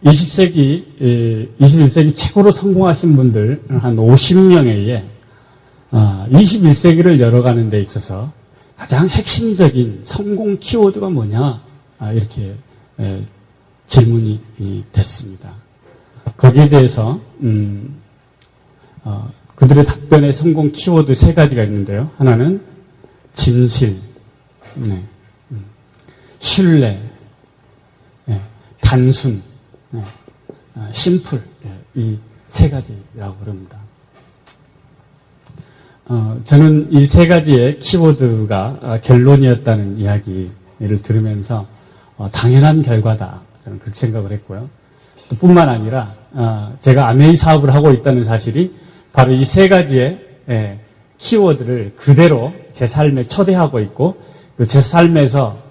20세기, 21세기 최고로 성공하신 분들 한 50명에 의해 21세기를 열어가는 데 있어서 가장 핵심적인 성공 키워드가 뭐냐, 이렇게 질문이 됐습니다. 거기에 대해서 그들의 답변의 성공 키워드 3가지가 있는데요. 하나는 진실, 신뢰, 단순, 심플, 이 3가지라고 그럽니다. 저는 이 3가지의 키워드가 결론이었다는 이야기를 들으면서 당연한 결과다, 저는 그렇게 생각을 했고요. 또 뿐만 아니라 제가 아메이 사업을 하고 있다는 사실이 바로 이 3가지의 키워드를 그대로 제 삶에 초대하고 있고, 제 삶에서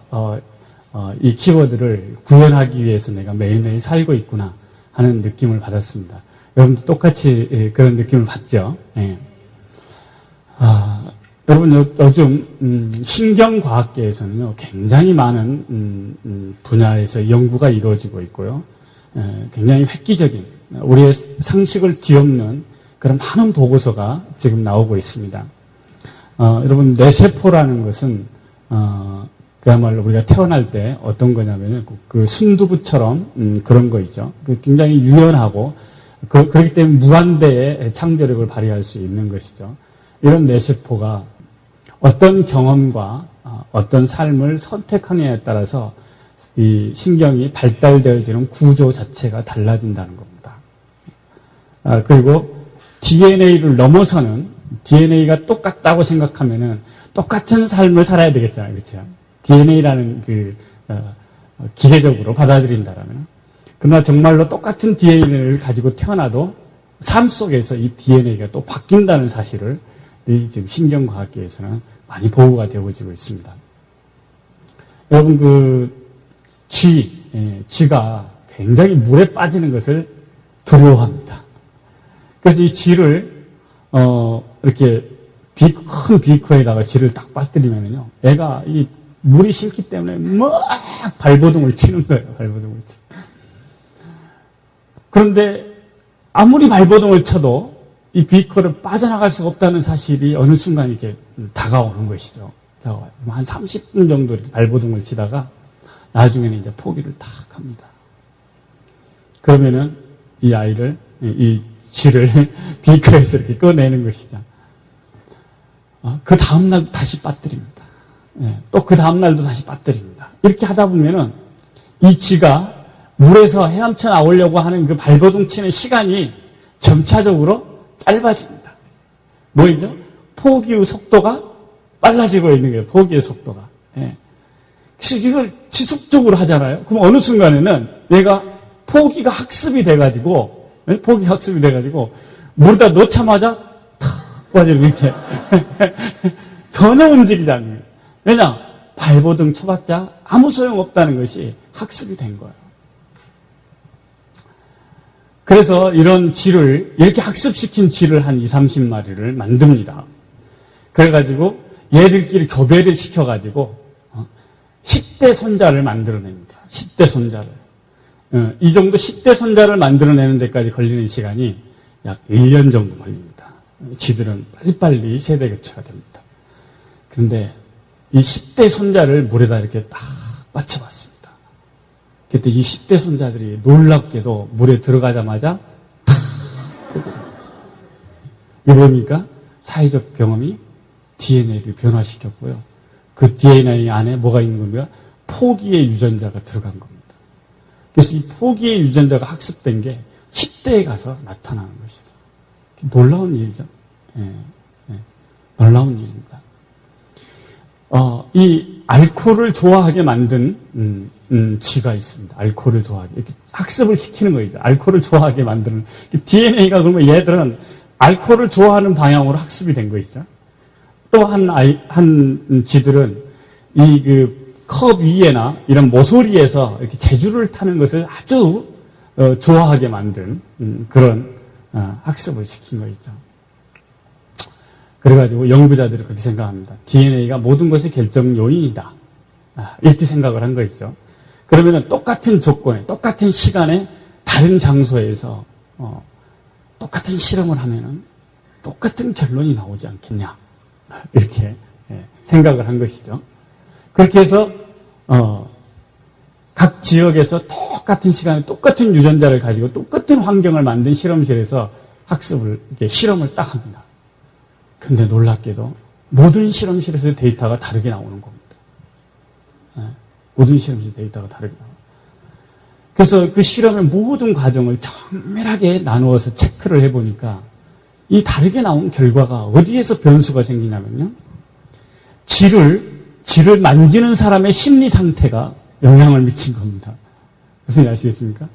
이 키워드를 구현하기 위해서 내가 매일매일 살고 있구나 하는 느낌을 받았습니다. 여러분도 똑같이 그런 느낌을 받죠? 예. 여러분, 요즘 신경과학계에서는요, 굉장히 많은 분야에서 연구가 이루어지고 있고요. 굉장히 획기적인, 우리의 상식을 뒤엎는 그런 많은 보고서가 지금 나오고 있습니다. 여러분, 뇌세포라는 것은 그야말로 우리가 태어날 때 어떤 거냐면은 그 순두부처럼 그런 거 있죠. 굉장히 유연하고 그렇기 때문에 무한대의 창조력을 발휘할 수 있는 것이죠. 이런 뇌세포가 어떤 경험과 어떤 삶을 선택하느냐에 따라서 이 신경이 발달되어지는 구조 자체가 달라진다는 겁니다. 그리고 DNA를 넘어서는, DNA가 똑같다고 생각하면은 똑같은 삶을 살아야 되겠잖아요. 그렇죠? DNA라는 기계적으로 받아들인다라면. 그러나 정말로 똑같은 DNA를 가지고 태어나도 삶 속에서 이 DNA가 또 바뀐다는 사실을 지금 신경과학계에서는 많이 보고가 되어지고 있습니다. 여러분, 쥐가 굉장히 물에 빠지는 것을 두려워합니다. 그래서 이 쥐를, 이렇게 큰 비커에다가 쥐를 딱 빠뜨리면요, 애가 이 물이 싫기 때문에 막 발버둥을 치는 거예요, 발버둥을 치. 그런데 아무리 발버둥을 쳐도 이 비커를 빠져나갈 수가 없다는 사실이 어느 순간 이렇게 다가오는 것이죠. 한 30분 정도 이렇게 발버둥을 치다가 나중에는 이제 포기를 딱 합니다. 그러면은 이 아이를, 이 쥐를 비커에서 이렇게 꺼내는 것이죠. 그 다음날 다시 빠뜨립니다. 또 그 다음날도 다시 빠뜨립니다. 이렇게 하다 보면은 이 쥐가 물에서 헤엄쳐 나오려고 하는 그 발버둥 치는 시간이 점차적으로 짧아집니다. 뭐이죠? 포기의 속도가 빨라지고 있는 거예요. 포기의 속도가. 이걸 지속적으로 하잖아요. 그럼 어느 순간에는 얘가 포기가 학습이 돼가지고 물에다 넣자마자 탁 빠지는 이렇게 전혀 움직이지 않는 거예요. 왜냐? 발버둥 쳐봤자 아무 소용없다는 것이 학습이 된 거예요. 그래서 이런 쥐를, 이렇게 학습시킨 쥐를 한 20-30마리를 만듭니다. 그래가지고 얘들끼리 교배를 시켜가지고 10대 손자를 만들어냅니다. 10대 손자를. 이 정도 10대 손자를 만들어내는 데까지 걸리는 시간이 약 1년 정도 걸립니다. 쥐들은 빨리빨리 세대 교체가 됩니다. 그런데 이 10대 손자를 물에다 이렇게 딱 맞춰봤습니다. 그때 이 10대 손자들이 놀랍게도 물에 들어가자마자 탁 포기합니다. 이게 뭡니까? 사회적 경험이 DNA를 변화시켰고요. 그 DNA 안에 뭐가 있는 겁니까? 포기의 유전자가 들어간 겁니다. 그래서 이 포기의 유전자가 학습된 게 10대에 가서 나타나는 것이죠. 놀라운 일이죠. 놀라운 일입니다. 이 알코올을 좋아하게 만든 쥐가 있습니다. 알코올을 좋아하게. 이렇게 학습을 시키는 거죠. 알코올을 좋아하게 만드는. DNA가 그러면 얘들은 알코올을 좋아하는 방향으로 학습이 된 거죠. 또 한 쥐들은 컵 위에나 이런 모서리에서 이렇게 제주를 타는 것을 아주 좋아하게 만든 그런 학습을 시킨 거죠. 그래가지고 연구자들이 그렇게 생각합니다. DNA가 모든 것의 결정 요인이다. 이렇게 생각을 한 거죠. 그러면은 똑같은 조건에, 똑같은 시간에 다른 장소에서 똑같은 실험을 하면은 똑같은 결론이 나오지 않겠냐 이렇게 생각을 한 것이죠. 그렇게 해서 각 지역에서 똑같은 시간에 똑같은 유전자를 가지고 똑같은 환경을 만든 실험실에서 학습을 이렇게 실험을 딱 합니다. 근데 놀랍게도 모든 실험실에서 데이터가 다르게 나오는 겁니다. 모든 실험실 데이터가 다르게 나와요. 그래서 그 실험의 모든 과정을 정밀하게 나누어서 체크를 해보니까 이 다르게 나온 결과가 어디에서 변수가 생기냐면요. 쥐를 만지는 사람의 심리 상태가 영향을 미친 겁니다. 무슨 일 아시겠습니까?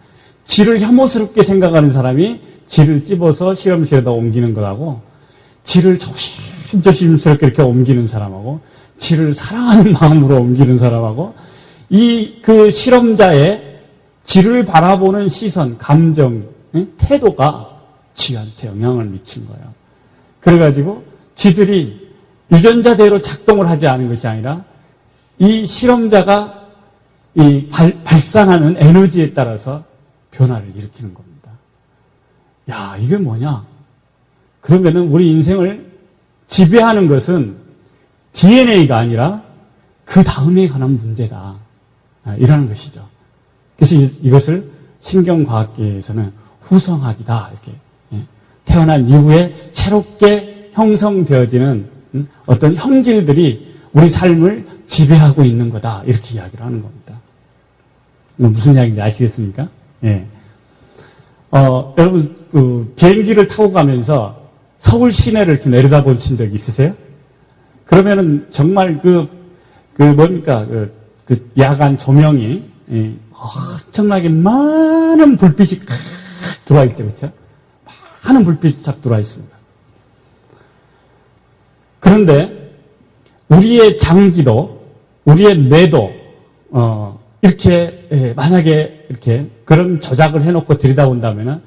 쥐를 혐오스럽게 생각하는 사람이 쥐를 찝어서 실험실에다 옮기는 거하고 쥐를 조심스럽게 이렇게 옮기는 사람하고 쥐를 사랑하는 마음으로 옮기는 사람하고 그 실험자의 쥐를 바라보는 시선, 감정, 태도가 쥐한테 영향을 미친 거예요. 그래가지고 쥐들이 유전자대로 작동을 하지 않은 것이 아니라 이 실험자가 발산하는 에너지에 따라서 변화를 일으키는 겁니다. 야, 이게 뭐냐? 그러면은 우리 인생을 지배하는 것은 DNA가 아니라 그 다음에 관한 문제다. 이라는 것이죠. 그래서 이것을 신경과학계에서는 후성학이다. 이렇게 태어난 이후에 새롭게 형성되어지는 어떤 형질들이 우리 삶을 지배하고 있는 거다. 이렇게 이야기를 하는 겁니다. 무슨 이야기인지 아시겠습니까? 예. 여러분, 비행기를 타고 가면서 서울 시내를 이렇게 내려다보신 적 있으세요? 그러면은 정말 뭡니까, 야간 조명이, 엄청나게 많은 불빛이 들어와 있죠, 그렇죠? 많은 불빛이 착 들어와 있습니다. 그런데 우리의 장기도, 우리의 뇌도, 이렇게, 만약에 이렇게 그런 조작을 해놓고 들여다본다면은,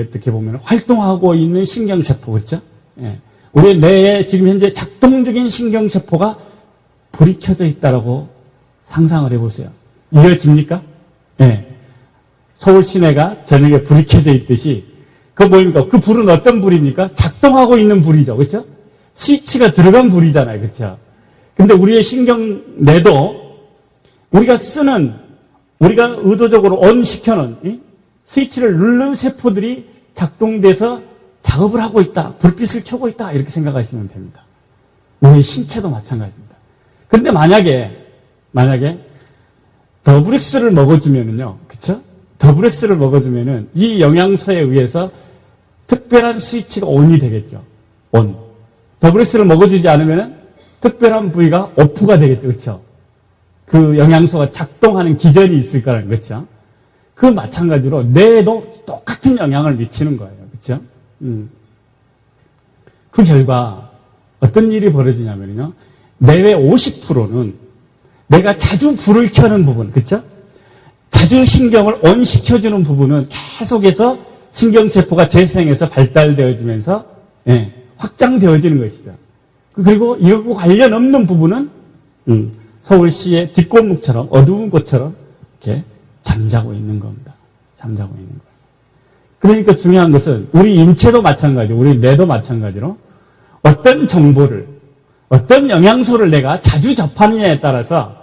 어떻게 보면 활동하고 있는 신경세포, 그렇죠? 예. 우리의 뇌에 지금 현재 작동 중인 신경세포가 불이 켜져 있다라고 상상을 해보세요. 이해집니까? 예. 서울 시내가 저녁에 불이 켜져 있듯이, 그 뭐입니까? 그 불은 어떤 불입니까? 작동하고 있는 불이죠. 그렇죠? 스위치가 들어간 불이잖아요. 그렇죠? 근데 우리의 신경뇌도 우리가 의도적으로 ON 시켜놓은 스위치를 누르는 세포들이 작동돼서 작업을 하고 있다. 불빛을 켜고 있다. 이렇게 생각하시면 됩니다. 우리의 신체도 마찬가지입니다. 근데 만약에 더블엑스를 먹어주면은요. 그쵸? 더블엑스를 먹어주면은 이 영양소에 의해서 특별한 스위치가 ON이 되겠죠. ON. 더블엑스를 먹어주지 않으면은 특별한 부위가 OFF가 되겠죠. 그쵸? 그 영양소가 작동하는 기전이 있을 거라는 거죠. 그 마찬가지로 뇌에도 똑같은 영향을 미치는 거예요. 그렇죠? 그 결과 어떤 일이 벌어지냐면요. 뇌의 50%는 내가 자주 불을 켜는 부분, 그렇죠? 자주 신경을 ON 시켜주는 부분은 계속해서 신경세포가 재생해서 발달되어지면서 확장되어지는 것이죠. 그리고 이것과 관련 없는 부분은 서울시의 뒷골목처럼 어두운 곳처럼 이렇게 잠자고 있는 겁니다. 잠자고 있는 거예요. 그러니까 중요한 것은 우리 인체도 마찬가지고 우리 뇌도 마찬가지로 어떤 정보를 어떤 영양소를 내가 자주 접하느냐에 따라서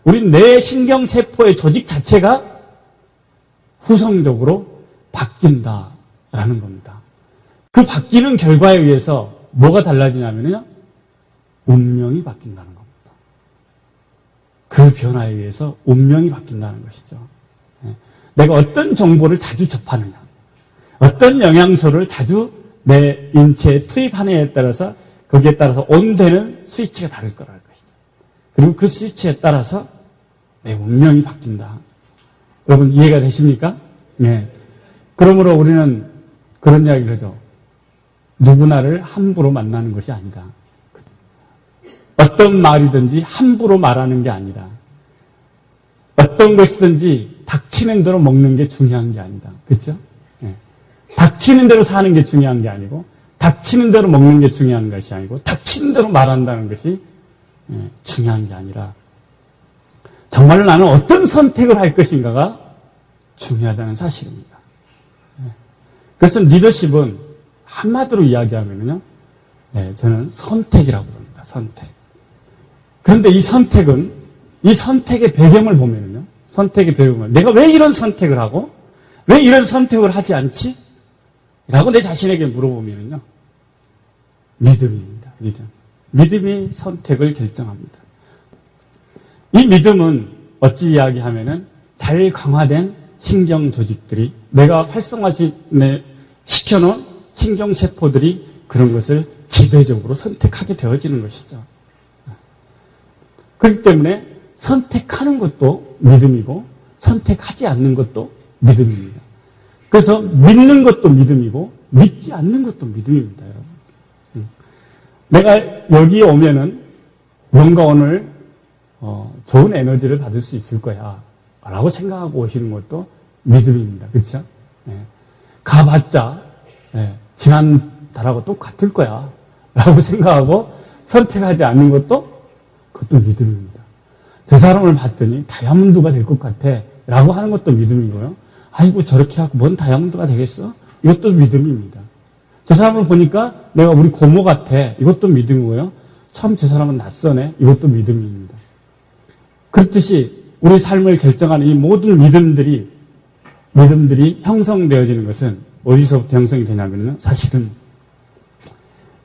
우리 뇌 신경세포의 조직 자체가 후성적으로 바뀐다라는 겁니다. 그 바뀌는 결과에 의해서 뭐가 달라지냐면요. 운명이 바뀐다는 겁니다. 그 변화에 의해서 운명이 바뀐다는 것이죠. 내가 어떤 정보를 자주 접하느냐, 어떤 영양소를 자주 내 인체에 투입하느냐에 따라서 거기에 따라서 온되는 스위치가 다를 거라는 것이죠. 그리고 그 스위치에 따라서 내 운명이 바뀐다. 여러분 이해가 되십니까? 네. 그러므로 우리는 그런 이야기를 하죠. 누구나를 함부로 만나는 것이 아니다. 어떤 말이든지 함부로 말하는 게 아니다. 어떤 것이든지 닥치는 대로 먹는 게 중요한 게 아니다. 그렇죠? 네. 닥치는 대로 사는 게 중요한 게 아니고 닥치는 대로 먹는 게 중요한 것이 아니고 닥치는 대로 말한다는 것이 중요한 게 아니라 정말로 나는 어떤 선택을 할 것인가가 중요하다는 사실입니다. 그래서 리더십은 한마디로 이야기하면요, 저는 선택이라고 부릅니다. 선택. 그런데 이 선택의 배경을 보면요, 선택의 배경을 내가 왜 이런 선택을 하고 왜 이런 선택을 하지 않지? 라고 내 자신에게 물어보면요, 믿음입니다. 믿음이 선택을 결정합니다. 이 믿음은 어찌 이야기하면은 잘 강화된 신경 조직들이 내가 시켜놓은 신경세포들이 그런 것을 지배적으로 선택하게 되어지는 것이죠. 그렇기 때문에 선택하는 것도 믿음이고 선택하지 않는 것도 믿음입니다. 그래서 믿는 것도 믿음이고 믿지 않는 것도 믿음입니다, 여러분. 내가 여기에 오면은 뭔가 오늘 좋은 에너지를 받을 수 있을 거야 라고 생각하고 오시는 것도 믿음입니다. 그렇죠? 가봤자 지난 달하고 똑같을 거야 라고 생각하고 선택하지 않는 것도 그것도 믿음입니다. 저 사람을 봤더니 다이아몬드가 될 것 같아 라고 하는 것도 믿음이고요. 아이고 저렇게 하고 뭔 다이아몬드가 되겠어? 이것도 믿음입니다. 저 사람을 보니까 내가 우리 고모 같아. 이것도 믿음이고요. 참 저 사람은 낯서네. 이것도 믿음입니다. 그렇듯이 우리 삶을 결정하는 이 모든 믿음들이 형성되어지는 것은 어디서부터 형성이 되냐면요, 사실은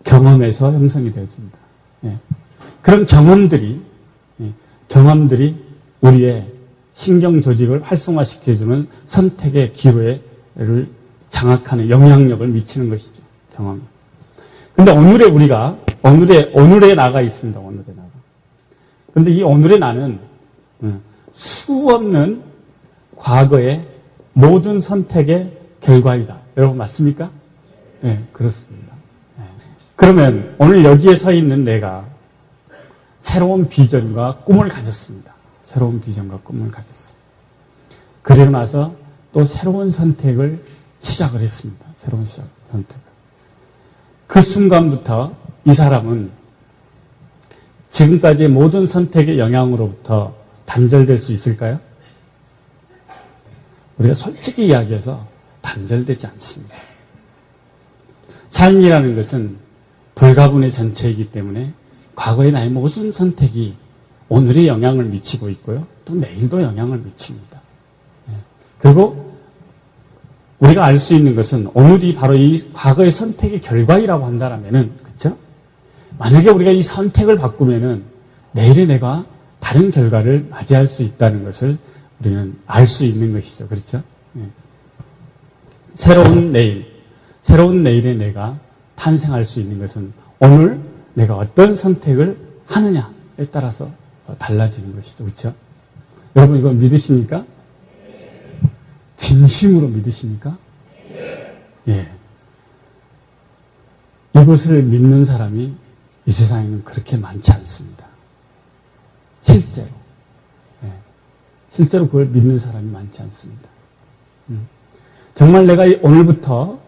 경험에서 형성이 되어집니다. 그런 경험들이 우리의 신경 조직을 활성화시켜주는 선택의 기회를 장악하는 영향력을 미치는 것이죠. 경험. 근데 오늘에 나가 있습니다. 오늘에 나가. 그런데 이 오늘의 나는 수없는 과거의 모든 선택의 결과이다. 여러분 맞습니까? 네, 그렇습니다. 그러면 오늘 여기에 서 있는 내가 새로운 비전과 꿈을 가졌습니다. 새로운 비전과 꿈을 가졌어요. 그리고 나서 또 새로운 선택을 시작을 했습니다. 새로운 선택을. 그 순간부터 이 사람은 지금까지의 모든 선택의 영향으로부터 단절될 수 있을까요? 우리가 솔직히 이야기해서 단절되지 않습니다. 삶이라는 것은 불가분의 전체이기 때문에 과거의 나의 모든 선택이 오늘의 영향을 미치고 있고요. 또 내일도 영향을 미칩니다. 그리고 우리가 알 수 있는 것은 오늘이 바로 이 과거의 선택의 결과이라고 한다면은, 그렇죠? 만약에 우리가 이 선택을 바꾸면은 내일의 내가 다른 결과를 맞이할 수 있다는 것을 우리는 알 수 있는 것이죠. 그렇죠? 새로운 내일의 내가 탄생할 수 있는 것은 오늘 내가 어떤 선택을 하느냐에 따라서 달라지는 것이죠. 그렇죠? 여러분 이거 믿으십니까? 진심으로 믿으십니까? 예. 이것을 믿는 사람이 이 세상에는 그렇게 많지 않습니다. 실제로. 예. 실제로 그걸 믿는 사람이 많지 않습니다. 정말 내가 오늘부터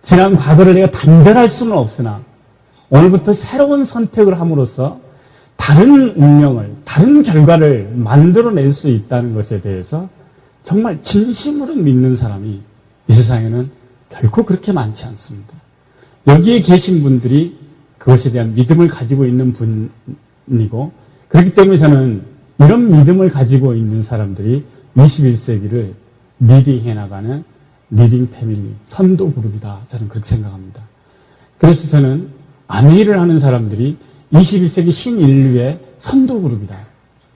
지난 과거를 내가 단절할 수는 없으나 오늘부터 새로운 선택을 함으로써 다른 운명을, 다른 결과를 만들어낼 수 있다는 것에 대해서 정말 진심으로 믿는 사람이 이 세상에는 결코 그렇게 많지 않습니다. 여기에 계신 분들이 그것에 대한 믿음을 가지고 있는 분이고, 그렇기 때문에 저는 이런 믿음을 가지고 있는 사람들이 21세기를 리딩해 나가는 리딩 패밀리, 선도 그룹이다. 저는 그렇게 생각합니다. 그래서 저는 아메이를 하는 사람들이 21세기 신인류의 선도 그룹이다.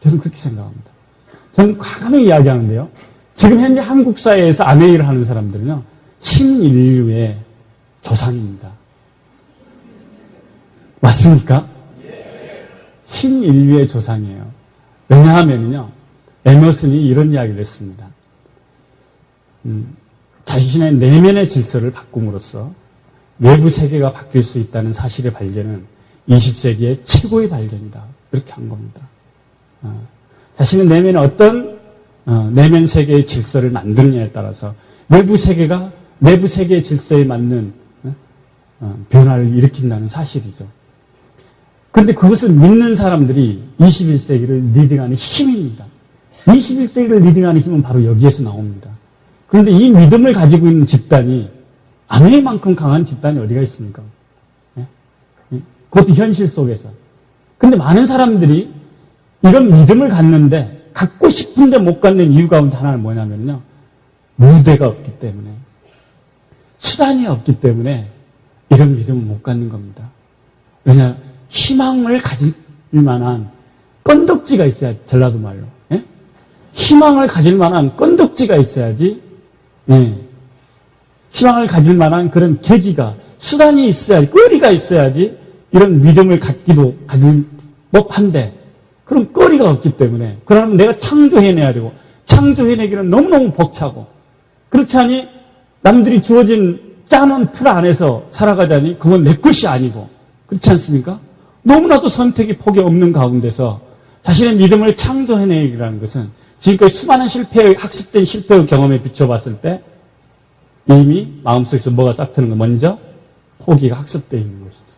저는 그렇게 생각합니다. 저는 과감히 이야기하는데요. 지금 현재 한국 사회에서 아메이를 하는 사람들은요, 신인류의 조상입니다. 맞습니까? 신인류의 조상이에요. 왜냐하면요, 에머슨이 이런 이야기를 했습니다. 자신의 내면의 질서를 바꿈으로써 외부 세계가 바뀔 수 있다는 사실의 발견은 20세기의 최고의 발견이다. 이렇게 한 겁니다. 자신의 내면에 어떤 내면 세계의 질서를 만드느냐에 따라서 외부 세계가 내부 세계의 질서에 맞는 변화를 일으킨다는 사실이죠. 그런데 그것을 믿는 사람들이 21세기를 리딩하는 힘입니다. 21세기를 리딩하는 힘은 바로 여기에서 나옵니다. 그런데 이 믿음을 가지고 있는 집단이 아메이만큼 강한 집단이 어디가 있습니까? 예? 그것도 현실 속에서. 근데 많은 사람들이 이런 믿음을 갖는데 갖고 싶은데 못 갖는 이유 가운데 하나는 뭐냐면요. 무대가 없기 때문에, 수단이 없기 때문에 이런 믿음을 못 갖는 겁니다. 왜냐, 희망을 가질 만한 건덕지가 있어야지, 전라도 말로. 예? 희망을 가질 만한 건덕지가 있어야지, 예. 희망을 가질 만한 그런 계기가, 수단이 있어야지, 거리가 있어야지 이런 믿음을 가질 법한데, 그럼 거리가 없기 때문에, 그러면 내가 창조해내야 되고, 창조해내기는 너무너무 벅차고, 그렇지 않니 남들이 주어진 짜놓은 틀 안에서 살아가자니 그건 내 것이 아니고, 그렇지 않습니까? 너무나도 선택이 폭이 없는 가운데서 자신의 믿음을 창조해내기라는 것은 지금까지 수많은 학습된 실패의 경험에 비춰봤을 때 이미 마음속에서 뭐가 싹 트는 거, 먼저 포기가 학습되어 있는 것이죠.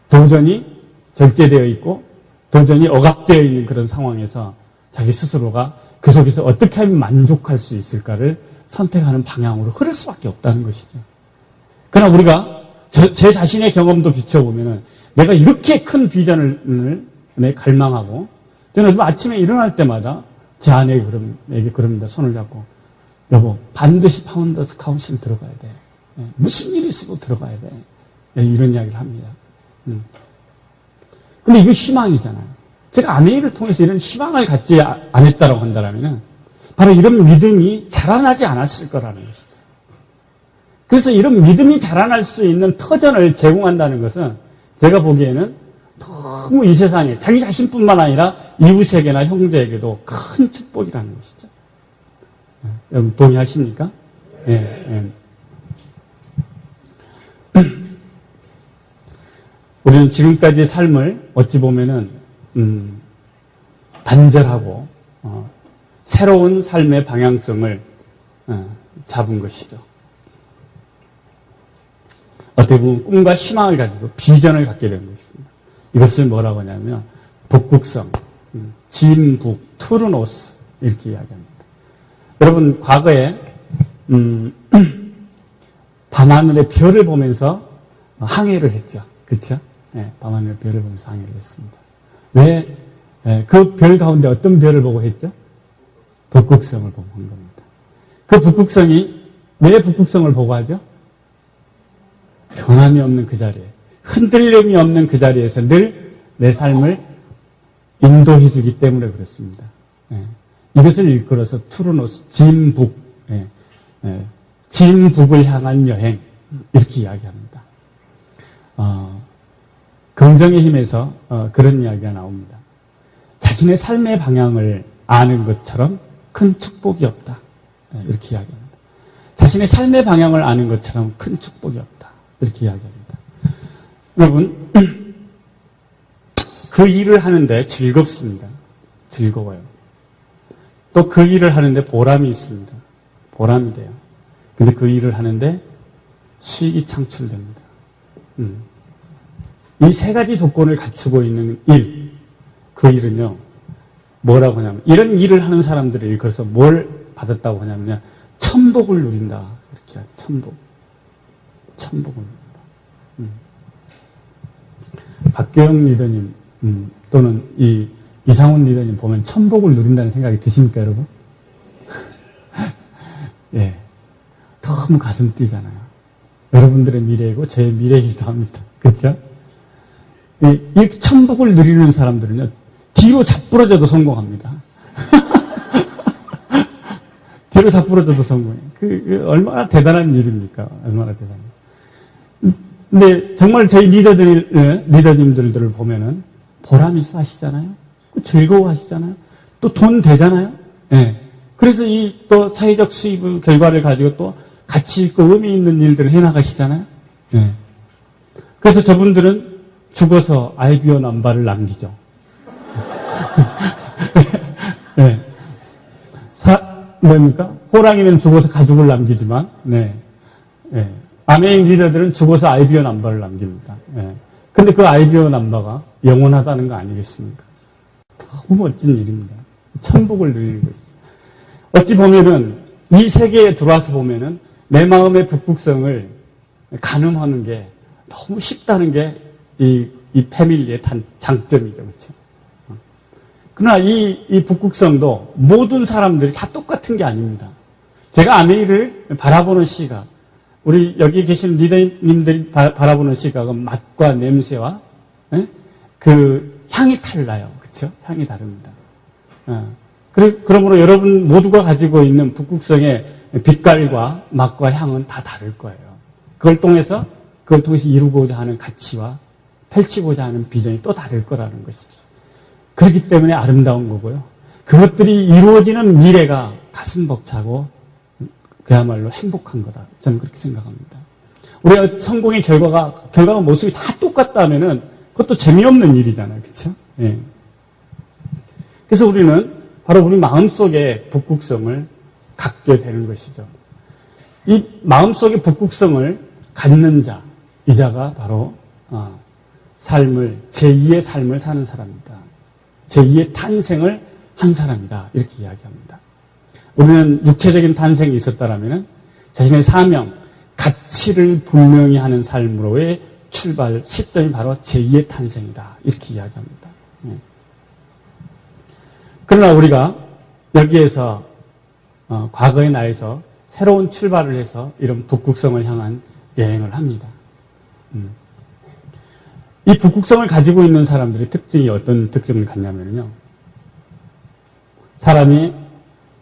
도전이 절제되어 있고 도전이 억압되어 있는 그런 상황에서 자기 스스로가 그 속에서 어떻게 하면 만족할 수 있을까를 선택하는 방향으로 흐를 수밖에 없다는 것이죠. 그러나 우리가 제 자신의 경험도 비춰보면은 내가 이렇게 큰 비전을 갈망하고, 저는 요즘 아침에 일어날 때마다 제 아내에게 그럽니다. 손을 잡고, 여보, 반드시 파운더스 카운실 들어가야 돼. 무슨 일이 있어도 들어가야 돼. 이런 이야기를 합니다. 근데 이거 희망이잖아요. 제가 아내를 통해서 이런 희망을 갖지 않았다고 한다면 바로 이런 믿음이 자라나지 않았을 거라는 것이죠. 그래서 이런 믿음이 자라날 수 있는 터전을 제공한다는 것은 제가 보기에는 너무 이 세상에 자기 자신뿐만 아니라 이웃에게나 형제에게도 큰 축복이라는 것이죠. 여러분 동의하십니까? 예. 우리는 지금까지의 삶을 어찌 보면은 단절하고 새로운 삶의 방향성을 잡은 것이죠. 어떻게 보면 꿈과 희망을 가지고 비전을 갖게 된 것입니다. 이것을 뭐라고 하냐면 북극성, 진북, 투르노스 이렇게 이야기합니다. 여러분 과거에 밤하늘의 별을 보면서 항해를 했죠. 그렇죠? 네, 밤하늘의 별을 보면서 항해를 했습니다. 왜? 그 별 가운데 어떤 별을 보고 했죠? 북극성을 보고 한 겁니다. 그 북극성이 왜 북극성을 보고 하죠? 변함이 없는 그 자리에, 흔들림이 없는 그 자리에서 늘 내 삶을 인도해 주기 때문에 그렇습니다. 이것을 일컬어서 투르노스, 진북, 진북을 향한 여행 이렇게 이야기합니다. 긍정의 힘에서 그런 이야기가 나옵니다. 자신의 삶의 방향을 아는 것처럼 큰 축복이 없다. 이렇게 이야기합니다. 자신의 삶의 방향을 아는 것처럼 큰 축복이 없다. 이렇게 이야기합니다. 여러분, 그 일을 하는데 즐겁습니다. 즐거워요. 또 그 일을 하는데 보람이 있습니다. 보람이 돼요. 근데 그 일을 하는데 수익이 창출됩니다. 이 세 가지 조건을 갖추고 있는 일, 그 일은요, 뭐라고 하냐면, 이런 일을 하는 사람들을 일컬어서 뭘 받았다고 하냐면, 천복을 누린다. 이렇게 하죠. 천복을 누린다. 박교영 리더님, 또는 이상훈 리더님 보면 천복을 누린다는 생각이 드십니까, 여러분? 예. 너무 가슴 뛰잖아요. 여러분들의 미래이고, 제 미래이기도 합니다. 그렇죠? 이 천복을 누리는 사람들은요, 뒤로 자꾸러져도 성공합니다. 뒤로 자꾸러져도 성공해요. 얼마나 대단한 일입니까? 얼마나 대단해요. 근데 정말 저희 리더님들을 보면은 보람 있어 하시잖아요. 즐거워 하시잖아요. 또 돈 되잖아요. 예. 그래서 이 또 사회적 수입 결과를 가지고 또 가치 있고 의미 있는 일들을 해나가시잖아요. 예. 그래서 저분들은 죽어서 알비온 남발을 남기죠. 네. 뭡니까? 호랑이는 죽어서 가죽을 남기지만, 네. 네. 아메인 리더들은 죽어서 알비온 남발을 남깁니다. 네. 근데 그 알비온 남바가 영원하다는 거 아니겠습니까? 너무 멋진 일입니다. 천복을 누리는 것이죠. 어찌 보면은 이 세계에 들어와서 보면은 내 마음의 북극성을 가늠하는 게 너무 쉽다는 게 이 패밀리의 장점이죠. 그렇죠? 그러나 이 북극성도 모든 사람들이 다 똑같은 게 아닙니다. 제가 아메이를 바라보는 시각, 우리 여기 계신 리더님들이 바라보는 시각은 맛과 냄새와 그 향이 달라요. 그렇죠? 향이 다릅니다. 그러므로 여러분 모두가 가지고 있는 북극성의 빛깔과 맛과 향은 다 다를 거예요. 그걸 통해서 이루고자 하는 가치와 펼치고자 하는 비전이 또 다를 거라는 것이죠. 그렇기 때문에 아름다운 거고요. 그것들이 이루어지는 미래가 가슴 벅차고 그야말로 행복한 거다. 저는 그렇게 생각합니다. 우리가 성공의 결과가 모습이 다 똑같다면은 그것도 재미없는 일이잖아요. 그렇죠? 예. 그래서 우리는 바로 우리 마음속에 북극성을 갖게 되는 것이죠. 이 마음속에 북극성을 갖는 자, 이 자가 바로 제2의 삶을 사는 사람이다. 제2의 탄생을 한 사람이다. 이렇게 이야기합니다. 우리는 육체적인 탄생이 있었다라면 자신의 사명, 가치를 분명히 하는 삶으로의 출발 시점이 바로 제2의 탄생이다. 이렇게 이야기합니다. 그러나 우리가 여기에서 과거의 나에서 새로운 출발을 해서 이런 북극성을 향한 여행을 합니다. 이 북극성을 가지고 있는 사람들의 특징이 어떤 특징을 갖냐면요.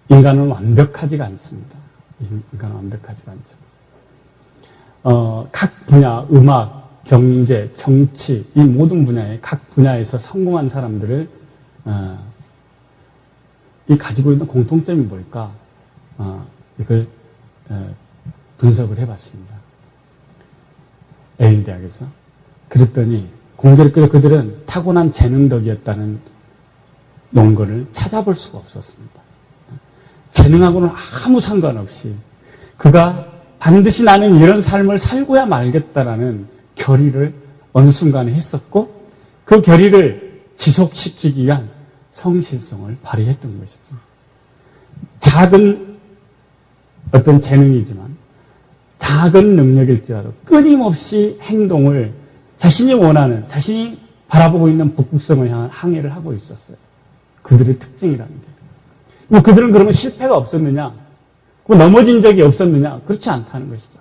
인간은 완벽하지가 않습니다. 인간은 완벽하지가 않죠. 각 분야, 음악, 경제, 정치, 이 모든 분야에 각 분야에서 성공한 사람들을 이 가지고 있는 공통점이 뭘까? 이걸 분석을 해봤습니다. 예일 대학에서. 그랬더니 공교롭게도 그들은 타고난 재능덕이었다는 논거를 찾아볼 수가 없었습니다. 재능하고는 아무 상관없이 그가 반드시 나는 이런 삶을 살고야 말겠다라는 결의를 어느 순간에 했었고 그 결의를 지속시키기 위한 성실성을 발휘했던 것이죠. 작은 어떤 재능이지만 작은 능력일지라도 끊임없이 행동을 자신이 원하는, 자신이 바라보고 있는 북극성을 향한 항해를 하고 있었어요. 그들의 특징이라는 게. 뭐 그들은 그러면 실패가 없었느냐? 뭐 넘어진 적이 없었느냐? 그렇지 않다는 것이죠.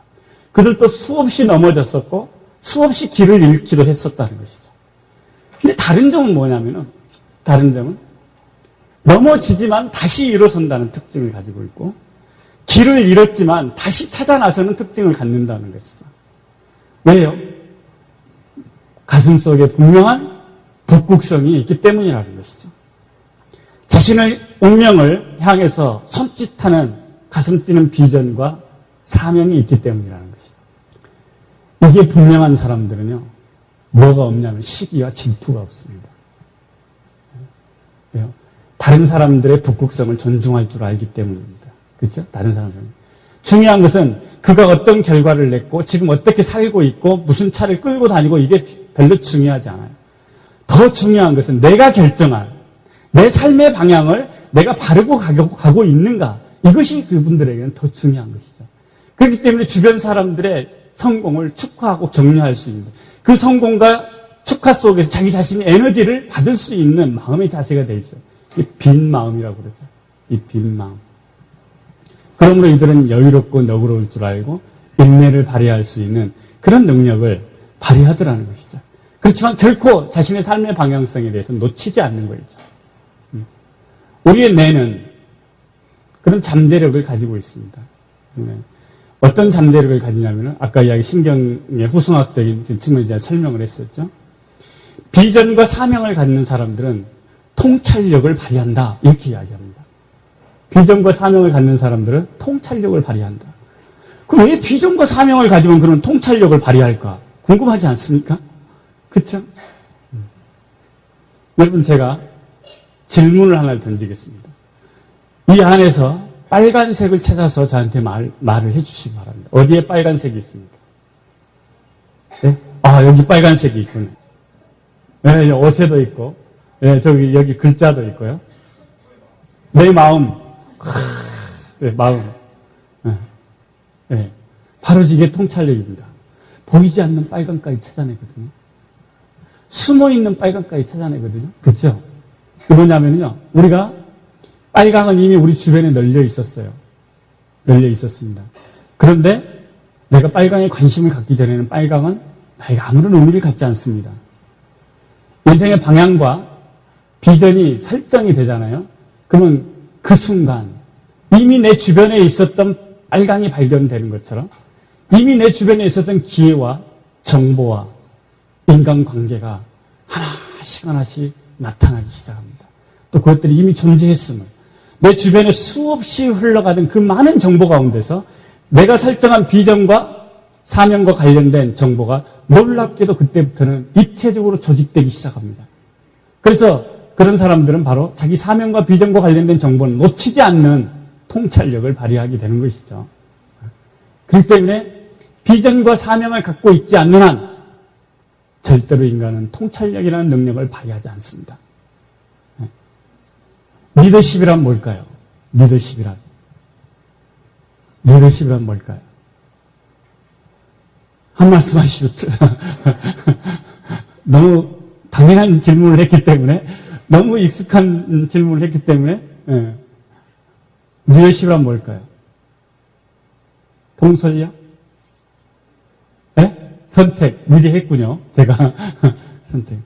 그들도 수없이 넘어졌었고 수없이 길을 잃기도 했었다는 것이죠. 근데 다른 점은 뭐냐면은 넘어지지만 다시 일어선다는 특징을 가지고 있고 길을 잃었지만 다시 찾아 나서는 특징을 갖는다는 것이죠. 왜요? 가슴속에 분명한 북극성이 있기 때문이라는 것이죠. 자신의 운명을 향해서 손짓하는 가슴 뛰는 비전과 사명이 있기 때문이라는 것이죠. 이게 분명한 사람들은요, 뭐가 없냐면 시기와 질투가 없습니다. 왜요? 다른 사람들의 북극성을 존중할 줄 알기 때문입니다. 그렇죠? 다른 사람들은. 중요한 것은 그가 어떤 결과를 냈고 지금 어떻게 살고 있고 무슨 차를 끌고 다니고 이게 별로 중요하지 않아요. 더 중요한 것은 내가 결정한 내 삶의 방향을 내가 바르고 가고 있는가. 이것이 그분들에게는 더 중요한 것이죠. 그렇기 때문에 주변 사람들의 성공을 축하하고 격려할 수 있는 그 성공과 축하 속에서 자기 자신의 에너지를 받을 수 있는 마음의 자세가 돼 있어요. 이 빈 마음이라고 그러죠. 이 빈 마음. 그러므로 이들은 여유롭고 너그러울 줄 알고 인내를 발휘할 수 있는 그런 능력을 발휘하더라는 것이죠. 그렇지만 결코 자신의 삶의 방향성에 대해서 놓치지 않는 거죠. 우리의 뇌는 그런 잠재력을 가지고 있습니다. 어떤 잠재력을 가지냐면 아까 이야기 신경의 후승학적인 측면에 대한 설명을 했었죠. 비전과 사명을 갖는 사람들은 통찰력을 발휘한다. 이렇게 이야기합니다. 비전과 사명을 갖는 사람들은 통찰력을 발휘한다. 그럼 왜 비전과 사명을 가지면 그런 통찰력을 발휘할까? 궁금하지 않습니까? 그렇죠? 여러분 제가 질문을 하나 던지겠습니다. 이 안에서 빨간색을 찾아서 저한테 말을 해주시기 바랍니다. 어디에 빨간색이 있습니까? 네? 여기 빨간색이 있군요. 네, 옷에도 있고, 네, 여기 글자도 있고요. 내 마음, 네, 마음. 네. 네. 바로 이게 통찰력입니다. 보이지 않는 빨간까지 찾아내거든요. 숨어있는 빨간까지 찾아내거든요. 그렇죠? 그 뭐냐면요. 우리가 빨강은 이미 우리 주변에 널려 있었어요. 널려 있었습니다. 그런데 내가 빨강에 관심을 갖기 전에는 빨강은 나에게 아무런 의미를 갖지 않습니다. 인생의 방향과 비전이 설정이 되잖아요. 그러면 그 순간 이미 내 주변에 있었던 빨강이 발견되는 것처럼 이미 내 주변에 있었던 기회와 정보와 인간관계가 하나씩 하나씩 나타나기 시작합니다. 또 그것들이 이미 존재했음을 내 주변에 수없이 흘러가던 그 많은 정보 가운데서 내가 설정한 비전과 사명과 관련된 정보가 놀랍게도 그때부터는 입체적으로 조직되기 시작합니다. 그래서 그런 사람들은 바로 자기 사명과 비전과 관련된 정보는 놓치지 않는 통찰력을 발휘하게 되는 것이죠. 그렇기 때문에 비전과 사명을 갖고 있지 않는 한 절대로 인간은 통찰력이라는 능력을 발휘하지 않습니다. 리더십이란 뭘까요? 리더십이란 뭘까요? 한 말씀 하시죠. 너무 당연한 질문을 했기 때문에, 너무 익숙한 질문을 했기 때문에, 리더십이란 뭘까요? 통솔력? 네? 선택. 미리 했군요. 제가 선택.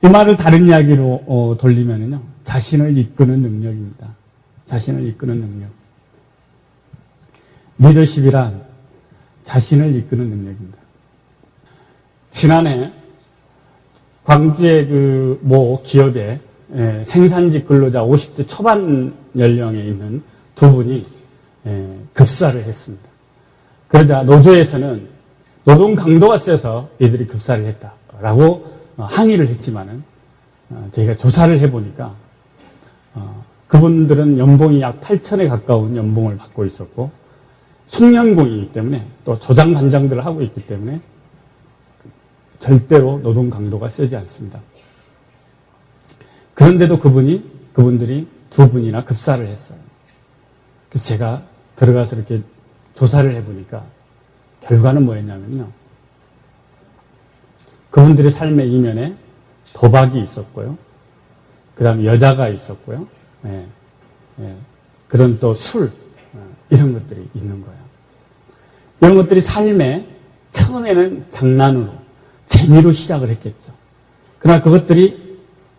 이 말을 다른 이야기로 돌리면요. 자신을 이끄는 능력입니다. 자신을 이끄는 능력. 리더십이란 자신을 이끄는 능력입니다. 지난해 광주의 그 모 기업의 생산직 근로자 50대 초반 연령에 있는 두 분이 급사를 했습니다. 그러자 노조에서는 노동 강도가 세서 이들이 급사를 했다라고 항의를 했지만은 저희가 조사를 해보니까 그분들은 연봉이 약 8천에 가까운 연봉을 받고 있었고 숙련공이기 때문에 또 조장 반장들을 하고 있기 때문에 절대로 노동 강도가 세지 않습니다. 그런데도 그분들이 두 분이나 급사를 했어요. 그래서 제가 들어가서 이렇게 조사를 해보니까 결과는 뭐였냐면요. 그분들의 삶의 이면에 도박이 있었고요. 그 다음에 여자가 있었고요. 그런 또 술, 이런 것들이 있는 거예요. 이런 것들이 삶에 처음에는 장난으로, 재미로 시작을 했겠죠. 그러나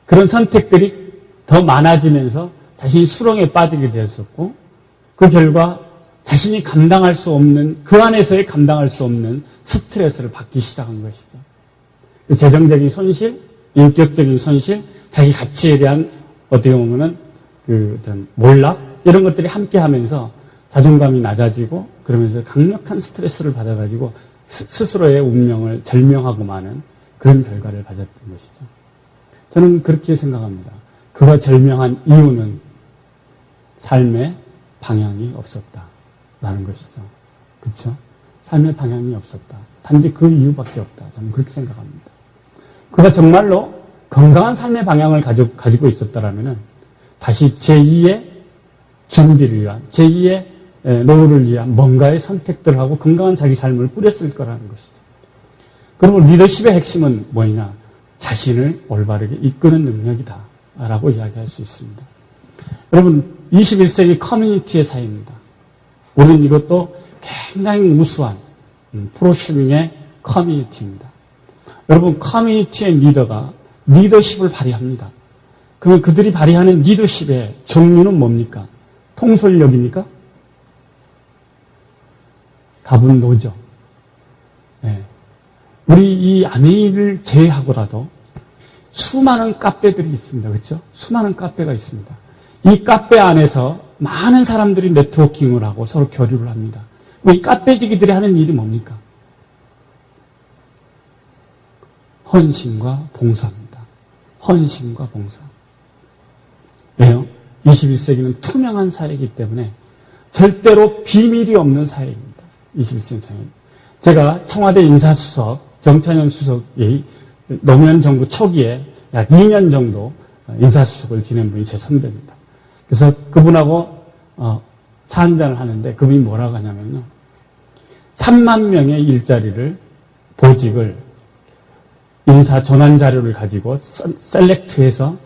그런 선택들이 더 많아지면서 자신이 수렁에 빠지게 되었었고, 그 결과 자신이 감당할 수 없는, 그 안에서의 감당할 수 없는 스트레스를 받기 시작한 것이죠. 재정적인 손실, 인격적인 손실, 자기 가치에 대한 어떻게 보면은 어떤 몰락, 이런 것들이 함께 하면서 자존감이 낮아지고 그러면서 강력한 스트레스를 받아가지고 스스로의 운명을 절명하고 마는 그런 결과를 가졌던 것이죠. 저는 그렇게 생각합니다. 그가 절명한 이유는 삶의 방향이 없었다라는 것이죠. 그렇죠? 삶의 방향이 없었다. 단지 그 이유밖에 없다. 저는 그렇게 생각합니다. 그가 정말로 건강한 삶의 방향을 가지고 있었다라면은 다시 제2의 준비를 위한, 제2의 노후를 위한 뭔가의 선택들을 하고 건강한 자기 삶을 꾸렸을 거라는 것이죠. 그러면 리더십의 핵심은 뭐냐? 자신을 올바르게 이끄는 능력이다 라고 이야기할 수 있습니다. 여러분, 21세기 커뮤니티의 사회입니다. 우리는 이것도 굉장히 우수한 프로슈밍의 커뮤니티입니다. 여러분, 커뮤니티의 리더가 리더십을 발휘합니다. 그러면 그들이 발휘하는 리더십의 종류는 뭡니까? 통솔력입니까? 답은 노죠. 네. 우리 이 아메이를 제외하고라도 수많은 카페들이 있습니다. 그렇죠? 수많은 카페가 있습니다. 이 카페 안에서 많은 사람들이 네트워킹을 하고 서로 교류를 합니다. 이 카페지기들이 하는 일이 뭡니까? 헌신과 봉사입니다. 헌신과 봉사. 왜요? 21세기는 투명한 사회이기 때문에 절대로 비밀이 없는 사회입니다. 21세기 사회. 제가 청와대 인사수석, 정찬현 수석이 노무현 정부 초기에 약 2년 정도 인사수석을 지낸 분이 제 선배입니다. 그래서 그분하고 차 한잔을 하는데 그분이 뭐라고 하냐면요. 3만 명의 일자리를, 보직을, 인사 전환 자료를 가지고 셀렉트해서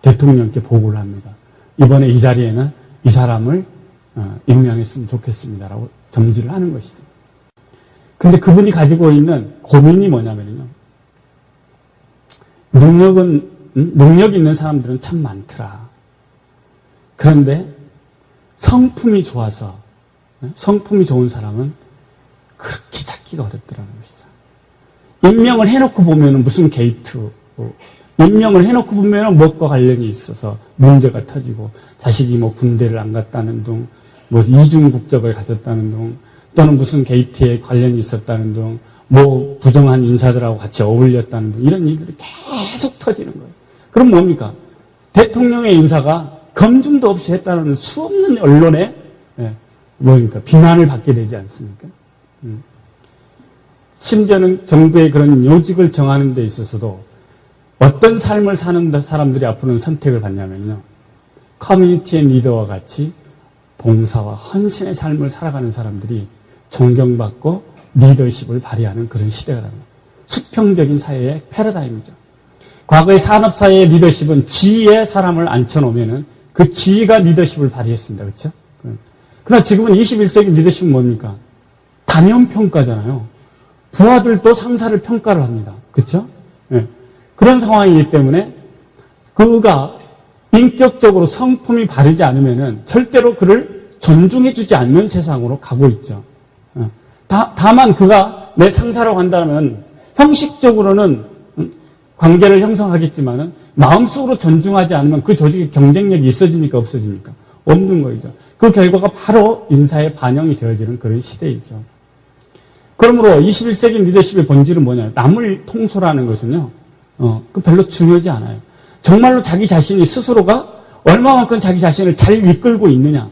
대통령께 보고를 합니다. 이번에 이 자리에는 이 사람을 임명했으면 좋겠습니다라고 점지를 하는 것이죠. 근데 그분이 가지고 있는 고민이 뭐냐면요. 능력 있는 사람들은 참 많더라. 그런데 성품이 좋아서, 성품이 좋은 사람은 그렇게 찾기가 어렵더라는 것이죠. 임명을 해놓고 보면은 무슨 게이트, 임명을 해놓고 보면은 무엇과 관련이 있어서 문제가 터지고, 자식이 뭐 군대를 안 갔다는 둥, 뭐 이중 국적을 가졌다는 둥, 또는 무슨 게이트에 관련이 있었다는 둥, 뭐 부정한 인사들하고 같이 어울렸다는 둥, 이런 일들이 계속 터지는 거예요. 그럼 뭡니까? 대통령의 인사가 검증도 없이 했다는 수없는 언론에 뭡니까? 비난을 받게 되지 않습니까? 심지어는 정부의 그런 요직을 정하는 데 있어서도 어떤 삶을 사는 사람들이 앞으로는 선택을 받냐면요. 커뮤니티의 리더와 같이 봉사와 헌신의 삶을 살아가는 사람들이 존경받고 리더십을 발휘하는 그런 시대가 됩니다. 수평적인 사회의 패러다임이죠. 과거의 산업사회의 리더십은 지위에 사람을 앉혀놓으면 그 지위가 리더십을 발휘했습니다. 그렇죠? 그러나 지금은 21세기 리더십은 뭡니까? 단연평가잖아요. 부하들도 상사를 평가를 합니다. 그렇죠? 네. 그런 상황이기 때문에 그가 인격적으로 성품이 바르지 않으면은 절대로 그를 존중해주지 않는 세상으로 가고 있죠. 다만 그가 내 상사라고 한다면 형식적으로는 관계를 형성하겠지만은 마음속으로 존중하지 않으면 그 조직의 경쟁력이 있어집니까? 없어집니까? 없는 거죠. 그 결과가 바로 인사에 반영이 되어지는 그런 시대이죠. 그러므로 21세기 리더십의 본질은 뭐냐? 남을 통솔하는 것은요, 그 별로 중요하지 않아요. 정말로 자기 자신이 스스로가 얼마만큼 자기 자신을 잘 이끌고 있느냐.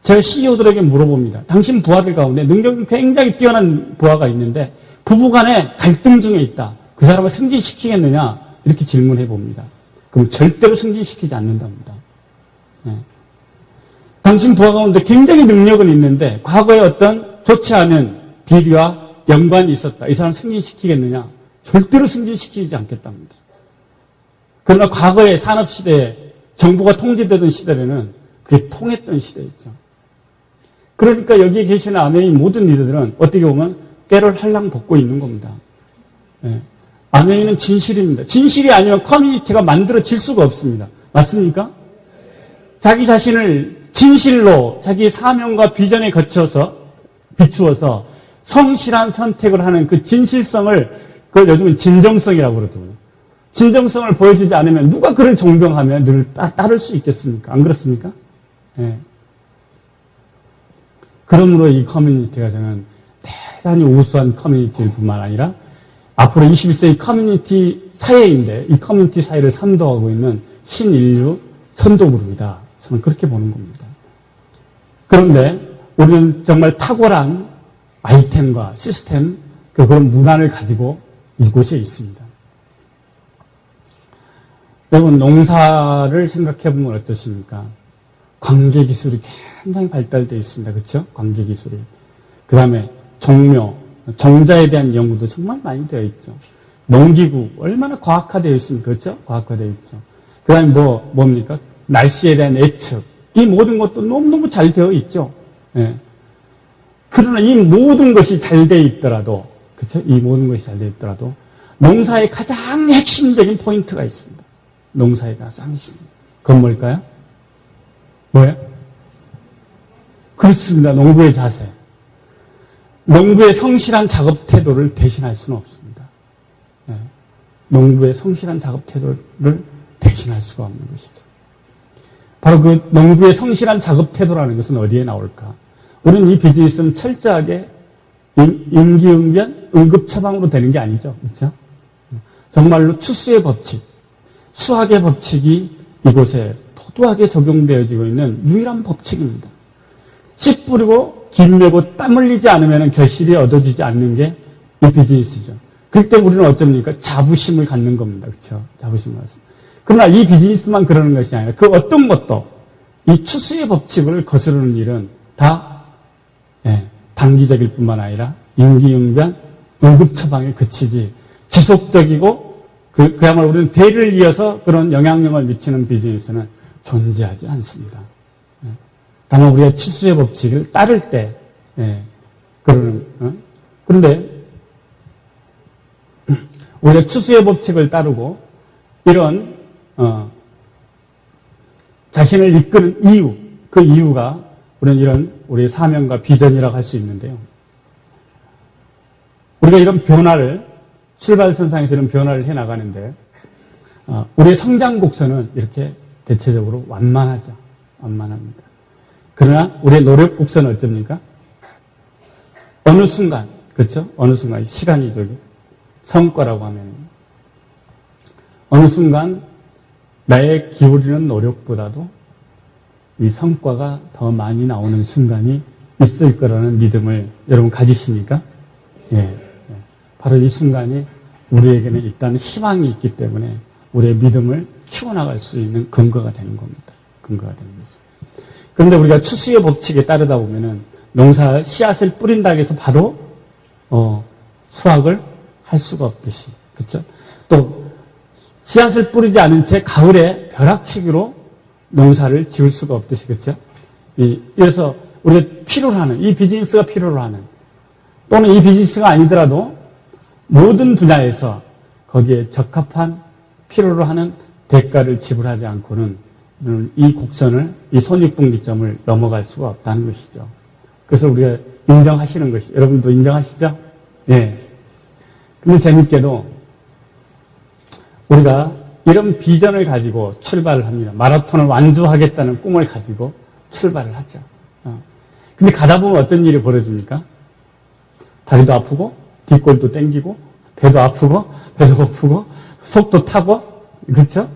제가 CEO들에게 물어봅니다. 당신 부하들 가운데 능력이 굉장히 뛰어난 부하가 있는데 부부간에 갈등 중에 있다. 그 사람을 승진시키겠느냐? 이렇게 질문해 봅니다. 그럼 절대로 승진시키지 않는답니다. 네. 당신 부하 가운데 굉장히 능력은 있는데 과거에 어떤 좋지 않은 비리와 연관이 있었다. 이 사람 승진시키겠느냐? 절대로 승진시키지 않겠답니다. 그러나 과거의 산업시대에 정부가 통제되던 시대에는 그게 통했던 시대였죠. 그러니까 여기에 계시는 아메인 모든 리더들은 어떻게 보면 꾀를 할랑 벗고 있는 겁니다. 네. 아메인은 진실입니다. 진실이 아니면 커뮤니티가 만들어질 수가 없습니다. 맞습니까? 자기 자신을 진실로 자기 사명과 비전에 거쳐서 비추어서 성실한 선택을 하는 그 진실성을 그걸 요즘은 진정성이라고 그러더군요. 진정성을 보여주지 않으면 누가 그를 존경하며 늘 따를 수 있겠습니까? 안 그렇습니까? 네. 그러므로 이 커뮤니티가 저는 대단히 우수한 커뮤니티일 뿐만 아니라 앞으로 21세기 커뮤니티 사회인데 이 커뮤니티 사회를 선도하고 있는 신인류 선도그룹이다. 저는 그렇게 보는 겁니다. 그런데 우리는 정말 탁월한 아이템과 시스템, 그런 문화를 가지고 이곳에 있습니다. 여러분, 농사를 생각해보면 어떻습니까? 관계 기술이 굉장히 발달되어 있습니다. 그렇죠? 관계 기술이. 그 다음에 종묘, 종자에 대한 연구도 정말 많이 되어 있죠. 농기구, 얼마나 과학화되어 있습니까? 그렇죠? 과학화되어 있죠. 그 다음에 뭡니까? 날씨에 대한 예측. 이 모든 것도 너무너무 잘 되어 있죠. 예. 그러나 이 모든 것이 잘 되어 있더라도, 그렇죠? 이 모든 것이 잘 되어 있더라도, 농사의 가장 핵심적인 포인트가 있습니다. 농사의 가장 핵심. 그건 뭘까요? 뭐예요? 그렇습니다. 농부의 자세. 농부의 성실한 작업 태도를 대신할 수는 없습니다. 네. 농부의 성실한 작업 태도를 대신할 수가 없는 것이죠. 바로 그 농부의 성실한 작업 태도라는 것은 어디에 나올까? 우리는 이 비즈니스는 철저하게 임기응변, 응급처방으로 되는 게 아니죠. 그렇죠? 정말로 추수의 법칙, 수학의 법칙이 이곳에 도도하게 적용되어지고 있는 유일한 법칙입니다. 씨 뿌리고 김 메고 땀 흘리지 않으면 결실이 얻어지지 않는 게 이 비즈니스죠. 그때 우리는 어쩝니까? 자부심을 갖는 겁니다. 그렇죠? 자부심을 갖습니다. 그러나 이 비즈니스만 그러는 것이 아니라 그 어떤 것도 이 추수의 법칙을 거스르는 일은 다 단기적일 뿐만 아니라 임기응변, 응급처방에 그치지 지속적이고 그야말로 우리는 대를 이어서 그런 영향력을 미치는 비즈니스는 존재하지 않습니다. 다만 우리가 추수의 법칙을 따를 때 그런데 우리가 추수의 법칙을 따르고 이런 자신을 이끄는 이유, 그 이유가 우리는 이런 우리의 사명과 비전이라고 할 수 있는데요. 우리가 이런 변화를 출발선상에서 이런 변화를 해나가는데 우리의 성장 곡선은 이렇게 대체적으로 완만하죠. 완만합니다. 그러나 우리의 노력 곡선은 어쩝니까? 어느 순간, 그렇죠? 어느 순간 시간이 저기 성과라고 하면 어느 순간 나의 기울이는 노력보다도 이 성과가 더 많이 나오는 순간이 있을 거라는 믿음을 여러분 가지십니까? 예. 바로 이 순간이 우리에게는 일단 희망이 있기 때문에 우리의 믿음을 키워나갈 수 있는 근거가 되는 겁니다. 근거가 되는 거죠. 그런데 우리가 추수의 법칙에 따르다 보면은 농사 씨앗을 뿌린다고 해서 바로 수확을 할 수가 없듯이, 그렇죠? 또 씨앗을 뿌리지 않은 채 가을에 벼락치기로 농사를 지을 수가 없듯이, 그렇죠? 그래서 우리가 필요로 하는, 이 비즈니스가 필요로 하는, 또는 이 비즈니스가 아니더라도 모든 분야에서 거기에 적합한 필요로 하는 대가를 지불하지 않고는 이 곡선을, 이 손익분기점을 넘어갈 수가 없다는 것이죠. 그래서 우리가 인정하시는 것이죠. 여러분도 인정하시죠? 예. 근데 재밌게도 우리가 이런 비전을 가지고 출발을 합니다. 마라톤을 완주하겠다는 꿈을 가지고 출발을 하죠. 근데 가다 보면 어떤 일이 벌어집니까? 다리도 아프고, 뒷골도 땡기고, 배도 아프고, 배도 고프고, 속도 타고, 그렇죠?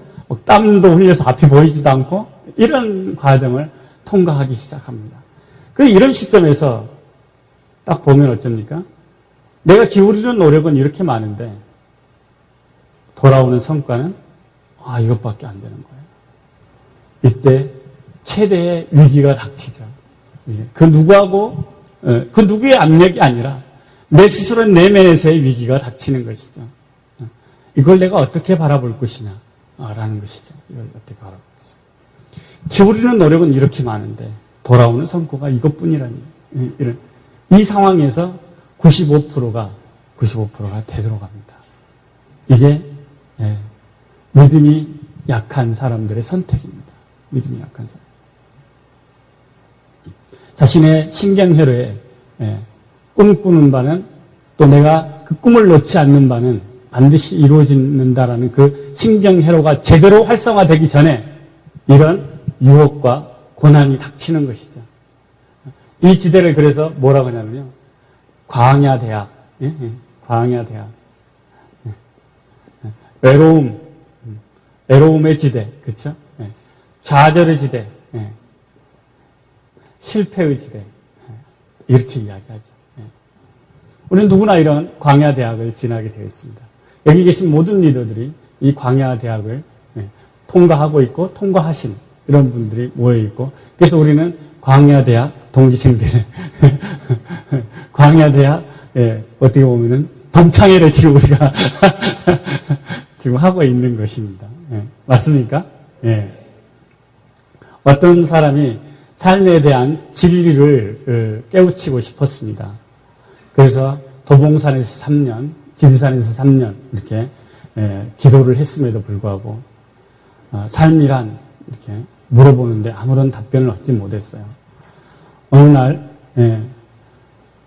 땀도 흘려서 앞이 보이지도 않고, 이런 과정을 통과하기 시작합니다. 이런 시점에서 딱 보면 어쩝니까? 내가 기울이는 노력은 이렇게 많은데, 돌아오는 성과는, 이것밖에 안 되는 거예요. 이때 최대의 위기가 닥치죠. 그 누구하고, 그 누구의 압력이 아니라, 내 스스로 내면에서의 위기가 닥치는 것이죠. 이걸 내가 어떻게 바라볼 것이냐, 라는 것이죠. 이걸 어떻게 바라볼 것이냐. 기울이는 노력은 이렇게 많은데, 돌아오는 성과가 이것뿐이라니. 이 상황에서 95%가 되돌아갑니다. 이게, 믿음이 약한 사람들의 선택입니다. 믿음이 약한 사람. 자신의 신경회로에, 꿈꾸는 바는 또 내가 그 꿈을 놓지 않는 바는 반드시 이루어진다라는 그 신경회로가 제대로 활성화되기 전에 이런 유혹과 고난이 닥치는 것이죠. 이 지대를 그래서 뭐라고 하냐면요. 광야대학, 광야대학. 외로움의 지대, 그렇죠? 좌절의 지대, 실패의 지대, 이렇게 이야기하죠. 우리는 누구나 이런 광야대학을 지나게 되어 있습니다. 여기 계신 모든 리더들이 이 광야대학을 통과하고 있고 통과하신 이런 분들이 모여있고, 그래서 우리는 광야대학 동기생들, 광야대학, 어떻게 보면은 동창회를 지금 우리가 지금 하고 있는 것입니다. 맞습니까? 어떤 사람이 삶에 대한 진리를 깨우치고 싶었습니다. 그래서 도봉산에서 3년, 지리산에서 3년 이렇게 기도를 했음에도 불구하고 삶이란 이렇게 물어보는데 아무런 답변을 얻지 못했어요. 어느 날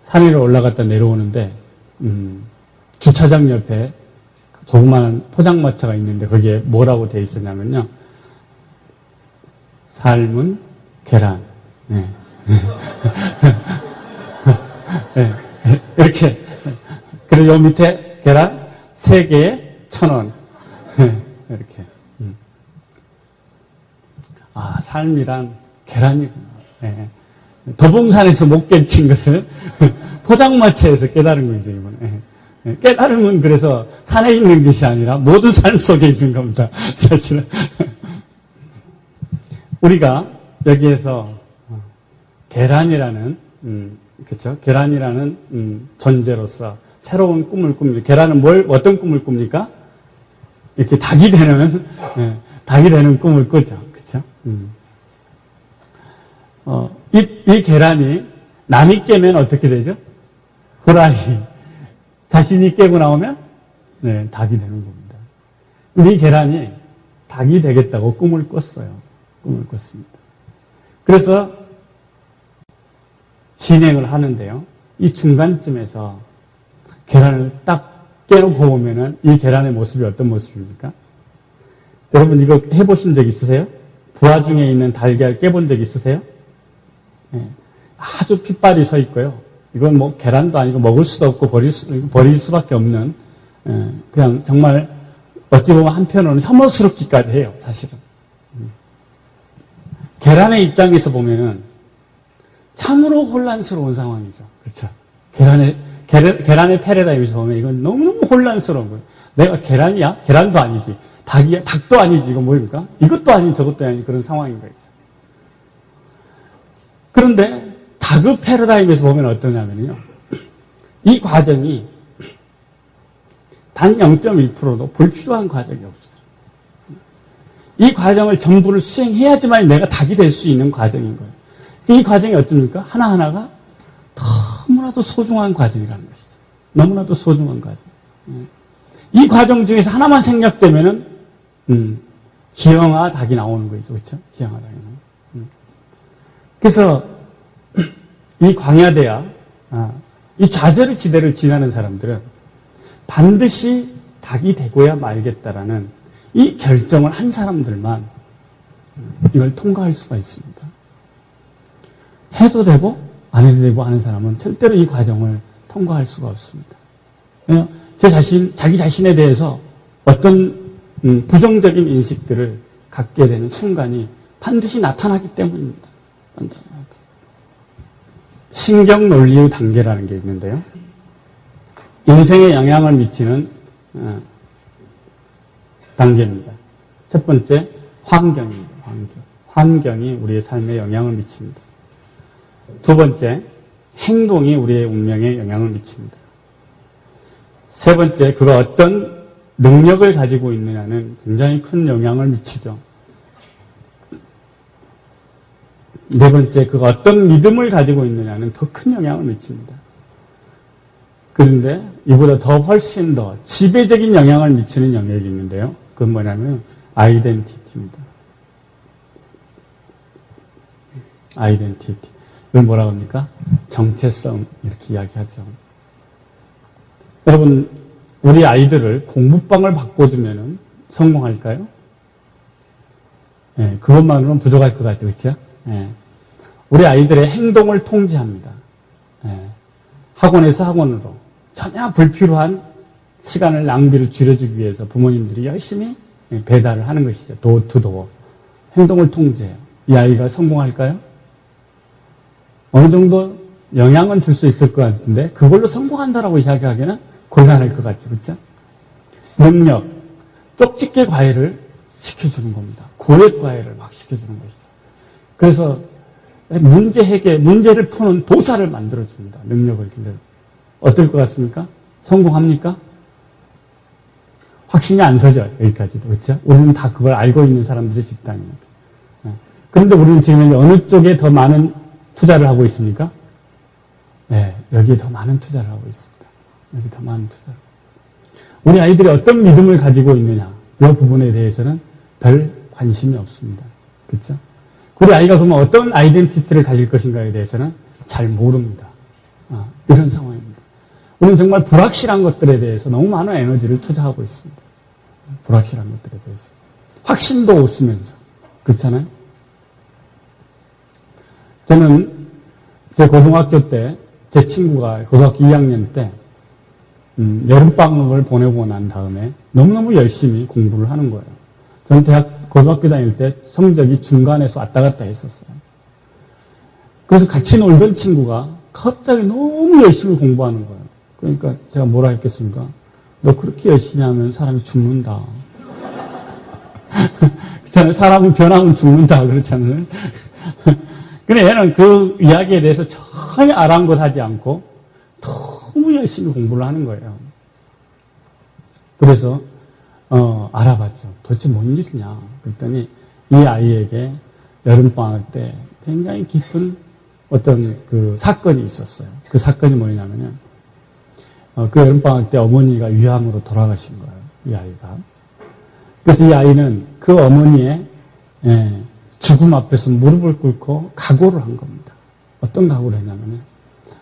산에 올라갔다 내려오는데 주차장 옆에 조그마한 포장마차가 있는데 거기에 뭐라고 되어 있었냐면요. 삶은 계란. 이렇게. 그리고 요 밑에 계란 3개에 1,000원. 이렇게. 삶이란 계란이구나. 도봉산에서 못 깨친 것을 포장마차에서 깨달은 거죠, 이번에. 깨달음은 그래서 산에 있는 것이 아니라 모든 삶 속에 있는 겁니다, 사실은. 우리가 여기에서 계란이라는 그렇죠? 계란이라는 존재로서 새로운 꿈을 꿉니다. 계란은 어떤 꿈을 꿉니까? 이렇게 닭이 되는 꿈을 꾸죠. 그렇죠? 이 계란이 남이 깨면 어떻게 되죠? 후라이. 자신이 깨고 나오면 닭이 되는 겁니다. 근데 이 계란이 닭이 되겠다고 꿈을 꿨어요. 꿈을 꿨습니다. 그래서 진행을 하는데요. 이 중간쯤에서 계란을 딱 깨놓고 보면은 이 계란의 모습이 어떤 모습입니까? 여러분 이거 해보신 적 있으세요? 부화 중에 있는 달걀 깨본 적 있으세요? 네. 아주 핏발이 서 있고요. 이건 뭐 계란도 아니고 먹을 수도 없고 버릴 수밖에 없는 그냥 정말 어찌 보면 한편으로는 혐오스럽기까지 해요. 사실은. 계란의 입장에서 보면은 참으로 혼란스러운 상황이죠. 그렇죠? 계란의 패러다임에서 보면 이건 너무너무 혼란스러운 거예요. 내가 계란이야? 계란도 아니지. 닭이야? 닭도 아니지. 이건 뭡니까? 이것도 아닌 저것도 아닌 그런 상황인 거죠. 그런데 닭의 패러다임에서 보면 어떠냐면요. 이 과정이 단 0.1%도 불필요한 과정이 없어요. 이 과정을 전부를 수행해야지만 내가 닭이 될 수 있는 과정인 거예요. 이 과정이 어떻습니까? 하나하나가 너무나도 소중한 과정이라는 것이죠. 너무나도 소중한 과정. 이 과정 중에서 하나만 생략되면은, 기형아 닭이 나오는 거죠. 그렇죠? 기형아 닭이 나오는. 그래서, 이 광야대야, 이 좌절의 지대를 지나는 사람들은 반드시 닭이 되고야 말겠다라는 이 결정을 한 사람들만 이걸 통과할 수가 있습니다. 해도 되고 안 해도 되고 하는 사람은 절대로 이 과정을 통과할 수가 없습니다. 자기 자신에 대해서 어떤 부정적인 인식들을 갖게 되는 순간이 반드시 나타나기 때문입니다. 신경 논리의 단계라는 게 있는데요. 인생에 영향을 미치는 단계입니다. 첫 번째, 환경입니다. 환경이 우리의 삶에 영향을 미칩니다. 두 번째, 행동이 우리의 운명에 영향을 미칩니다. 세 번째, 그가 어떤 능력을 가지고 있느냐는 굉장히 큰 영향을 미치죠. 네 번째, 그가 어떤 믿음을 가지고 있느냐는 더 큰 영향을 미칩니다. 그런데 이보다 더 훨씬 더 지배적인 영향을 미치는 영역이 있는데요. 그건 뭐냐면 아이덴티티입니다. 아이덴티티. 이걸 뭐라고 합니까? 정체성 이렇게 이야기하죠. 여러분, 우리 아이들을 공부방을 바꿔주면 성공할까요? 네, 그것만으로는 부족할 것 같죠. 그렇죠? 네. 우리 아이들의 행동을 통제합니다. 네. 학원에서 학원으로 전혀 불필요한 시간을 낭비를 줄여주기 위해서 부모님들이 열심히 배달을 하는 것이죠. 도어투도어. 행동을 통제해요. 이 아이가 성공할까요? 어느 정도 영향은 줄 수 있을 것 같은데 그걸로 성공한다라고 이야기하기에는 곤란할 것 같죠. 그렇죠? 능력. 쪽집게 과외를 시켜주는 겁니다. 고액 과외를 막 시켜주는 것이죠. 그래서 문제 해결, 문제를 푸는 도사를 만들어줍니다. 능력을 길러. 어떨 것 같습니까? 성공합니까? 확신이 안 서죠. 여기까지도. 그렇죠? 우리는 다 그걸 알고 있는 사람들의 집단입니다. 그런데 우리는 지금 어느 쪽에 더 많은 투자를 하고 있습니까? 네, 여기에 더 많은 투자를 하고 있습니다. 여기 더 많은 투자. 우리 아이들이 어떤 믿음을 가지고 있느냐, 이 부분에 대해서는 별 관심이 없습니다. 그렇죠? 우리 아이가 그러면 어떤 아이덴티티를 가질 것인가에 대해서는 잘 모릅니다. 이런 상황입니다. 우리는 정말 불확실한 것들에 대해서 너무 많은 에너지를 투자하고 있습니다. 불확실한 것들에 대해서. 확신도 없으면서. 그렇잖아요? 저는 제 고등학교 때, 제 친구가 고등학교 2학년 때, 여름방학을 보내고 난 다음에 너무너무 열심히 공부를 하는 거예요. 저는 고등학교 다닐 때 성적이 중간에서 왔다 갔다 했었어요. 그래서 같이 놀던 친구가 갑자기 너무 열심히 공부하는 거예요. 그러니까 제가 뭐라 했겠습니까? 너 그렇게 열심히 하면 사람이 죽는다. 그렇잖아요. 사람은 변하면 죽는다. 그렇잖아요. 근데 얘는 그 이야기에 대해서 전혀 아랑곳하지 않고 너무 열심히 공부를 하는 거예요. 그래서 알아봤죠. 도대체 뭔 일이냐. 그랬더니 이 아이에게 여름방학 때 굉장히 깊은 어떤 그 사건이 있었어요. 그 사건이 뭐냐면요. 그 여름방학 때 어머니가 위암으로 돌아가신 거예요. 이 아이가. 그래서 이 아이는 그 어머니의 죽음 앞에서 무릎을 꿇고 각오를 한 겁니다. 어떤 각오를 했냐면요.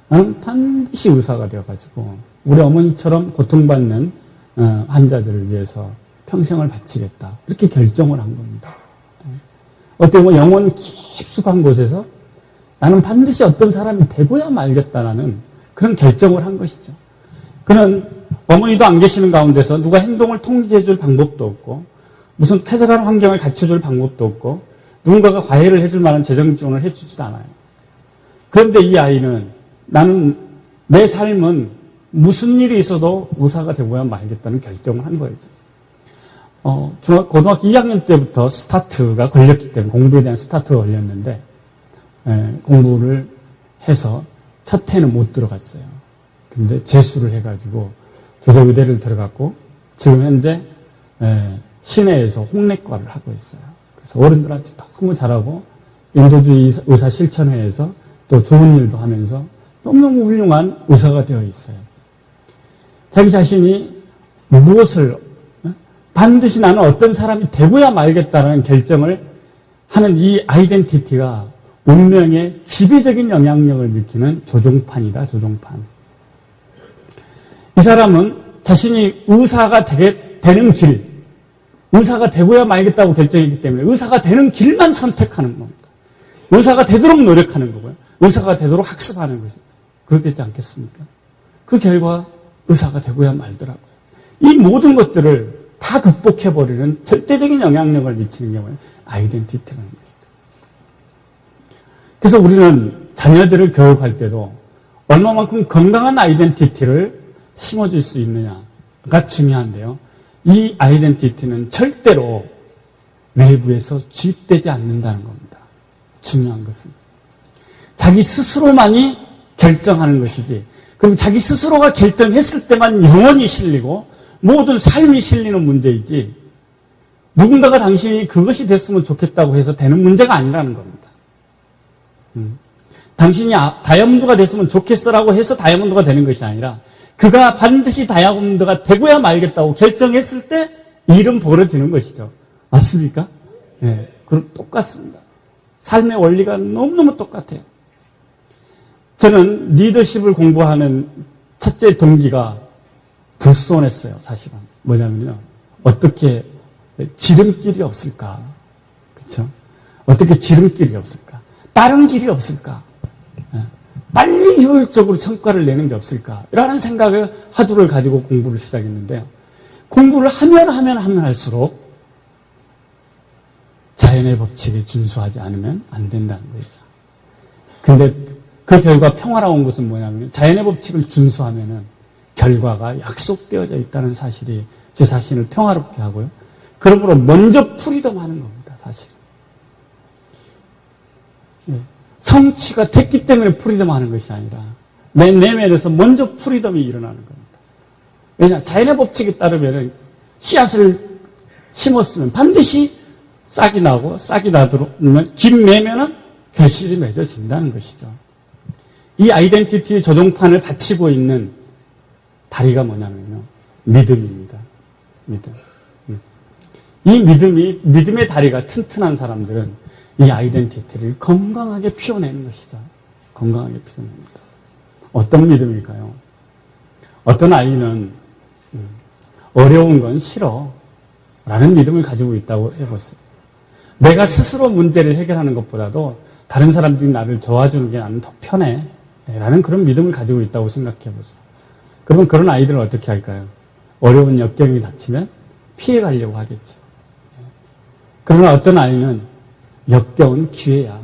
나는 반드시 의사가 되어가지고 우리 어머니처럼 고통받는 환자들을 위해서 평생을 바치겠다. 이렇게 결정을 한 겁니다. 어떻게 보면 영혼 깊숙한 곳에서 나는 반드시 어떤 사람이 되고야 말겠다라는 그런 결정을 한 것이죠. 그는 어머니도 안 계시는 가운데서 누가 행동을 통제해줄 방법도 없고 무슨 쾌적한 환경을 갖춰줄 방법도 없고 누군가가 과외를 해줄 만한 재정 지원을 해주지도 않아요. 그런데 이 아이는 나는 내 삶은 무슨 일이 있어도 의사가 되고야 말겠다는 결정을 한 거죠. 고등학교 2학년 때부터 스타트가 걸렸기 때문에 공부에 대한 스타트가 걸렸는데 공부를 해서 첫 해는 못 들어갔어요. 근데 재수를 해가지고 조덕의대를 들어갔고 지금 현재 시내에서 홍내과를 하고 있어요. 그래서 어른들한테 너무 잘하고 인도주의 의사실천회에서 또 좋은 일도 하면서 너무너무 훌륭한 의사가 되어 있어요. 자기 자신이 무엇을 반드시 나는 어떤 사람이 되고야 말겠다는 결정을 하는 이 아이덴티티가 운명의 지배적인 영향력을 미치는 조종판이다. 조종판. 이 사람은 자신이 의사가 되는 길, 의사가 되고야 말겠다고 결정했기 때문에 의사가 되는 길만 선택하는 겁니다. 의사가 되도록 노력하는 거고요. 의사가 되도록 학습하는 거죠. 그렇겠지 않겠습니까? 그 결과 의사가 되고야 말더라고요. 이 모든 것들을 다 극복해버리는 절대적인 영향력을 미치는 경우에 아이덴티티라는 것이죠. 그래서 우리는 자녀들을 교육할 때도 얼마만큼 건강한 아이덴티티를 심어줄 수 있느냐가 중요한데요. 이 아이덴티티는 절대로 외부에서 주입되지 않는다는 겁니다. 중요한 것은. 자기 스스로만이 결정하는 것이지, 그럼 자기 스스로가 결정했을 때만 영혼이 실리고 모든 삶이 실리는 문제이지, 누군가가 당신이 그것이 됐으면 좋겠다고 해서 되는 문제가 아니라는 겁니다. 당신이 다이아몬드가 됐으면 좋겠어라고 해서 다이아몬드가 되는 것이 아니라 그가 반드시 다이아몬드가 되고야 말겠다고 결정했을 때 일은 벌어지는 것이죠. 맞습니까? 네, 그럼 똑같습니다. 삶의 원리가 너무너무 똑같아요. 저는 리더십을 공부하는 첫째 동기가 불손했어요, 사실은. 뭐냐면요. 어떻게 지름길이 없을까? 그렇죠? 어떻게 지름길이 없을까? 다른 길이 없을까? 빨리 효율적으로 성과를 내는 게 없을까? 라는 생각을 화두를 가지고 공부를 시작했는데요. 공부를 하면 할수록 자연의 법칙에 준수하지 않으면 안 된다는 거죠. 근데 그 결과 평화로운 것은 뭐냐면 자연의 법칙을 준수하면은 결과가 약속되어져 있다는 사실이 제 자신을 평화롭게 하고요. 그러므로 먼저 프리덤하는 겁니다, 사실. 성취가 됐기 때문에 프리덤하는 것이 아니라 내 내면에서 먼저 프리덤이 일어나는 겁니다. 왜냐? 자연의 법칙에 따르면 씨앗을 심었으면 반드시 싹이 나고 싹이 나도록 김 매면은 결실이 맺어진다는 것이죠. 이 아이덴티티의 조종판을 받치고 있는 다리가 뭐냐면요. 믿음입니다. 믿음. 이 믿음의 다리가 튼튼한 사람들은 이 아이덴티티를 건강하게 피워내는 것이죠. 건강하게 피워냅니다. 어떤 믿음일까요? 어떤 아이는 어려운 건 싫어 라는 믿음을 가지고 있다고 해보세요. 내가 스스로 문제를 해결하는 것보다도 다른 사람들이 나를 도와주는 게 나는 더 편해 라는 그런 믿음을 가지고 있다고 생각해보세요. 그러면 그런 아이들은 어떻게 할까요? 어려운 역경이 닥치면 피해가려고 하겠죠. 그러나 어떤 아이는 역경은 기회야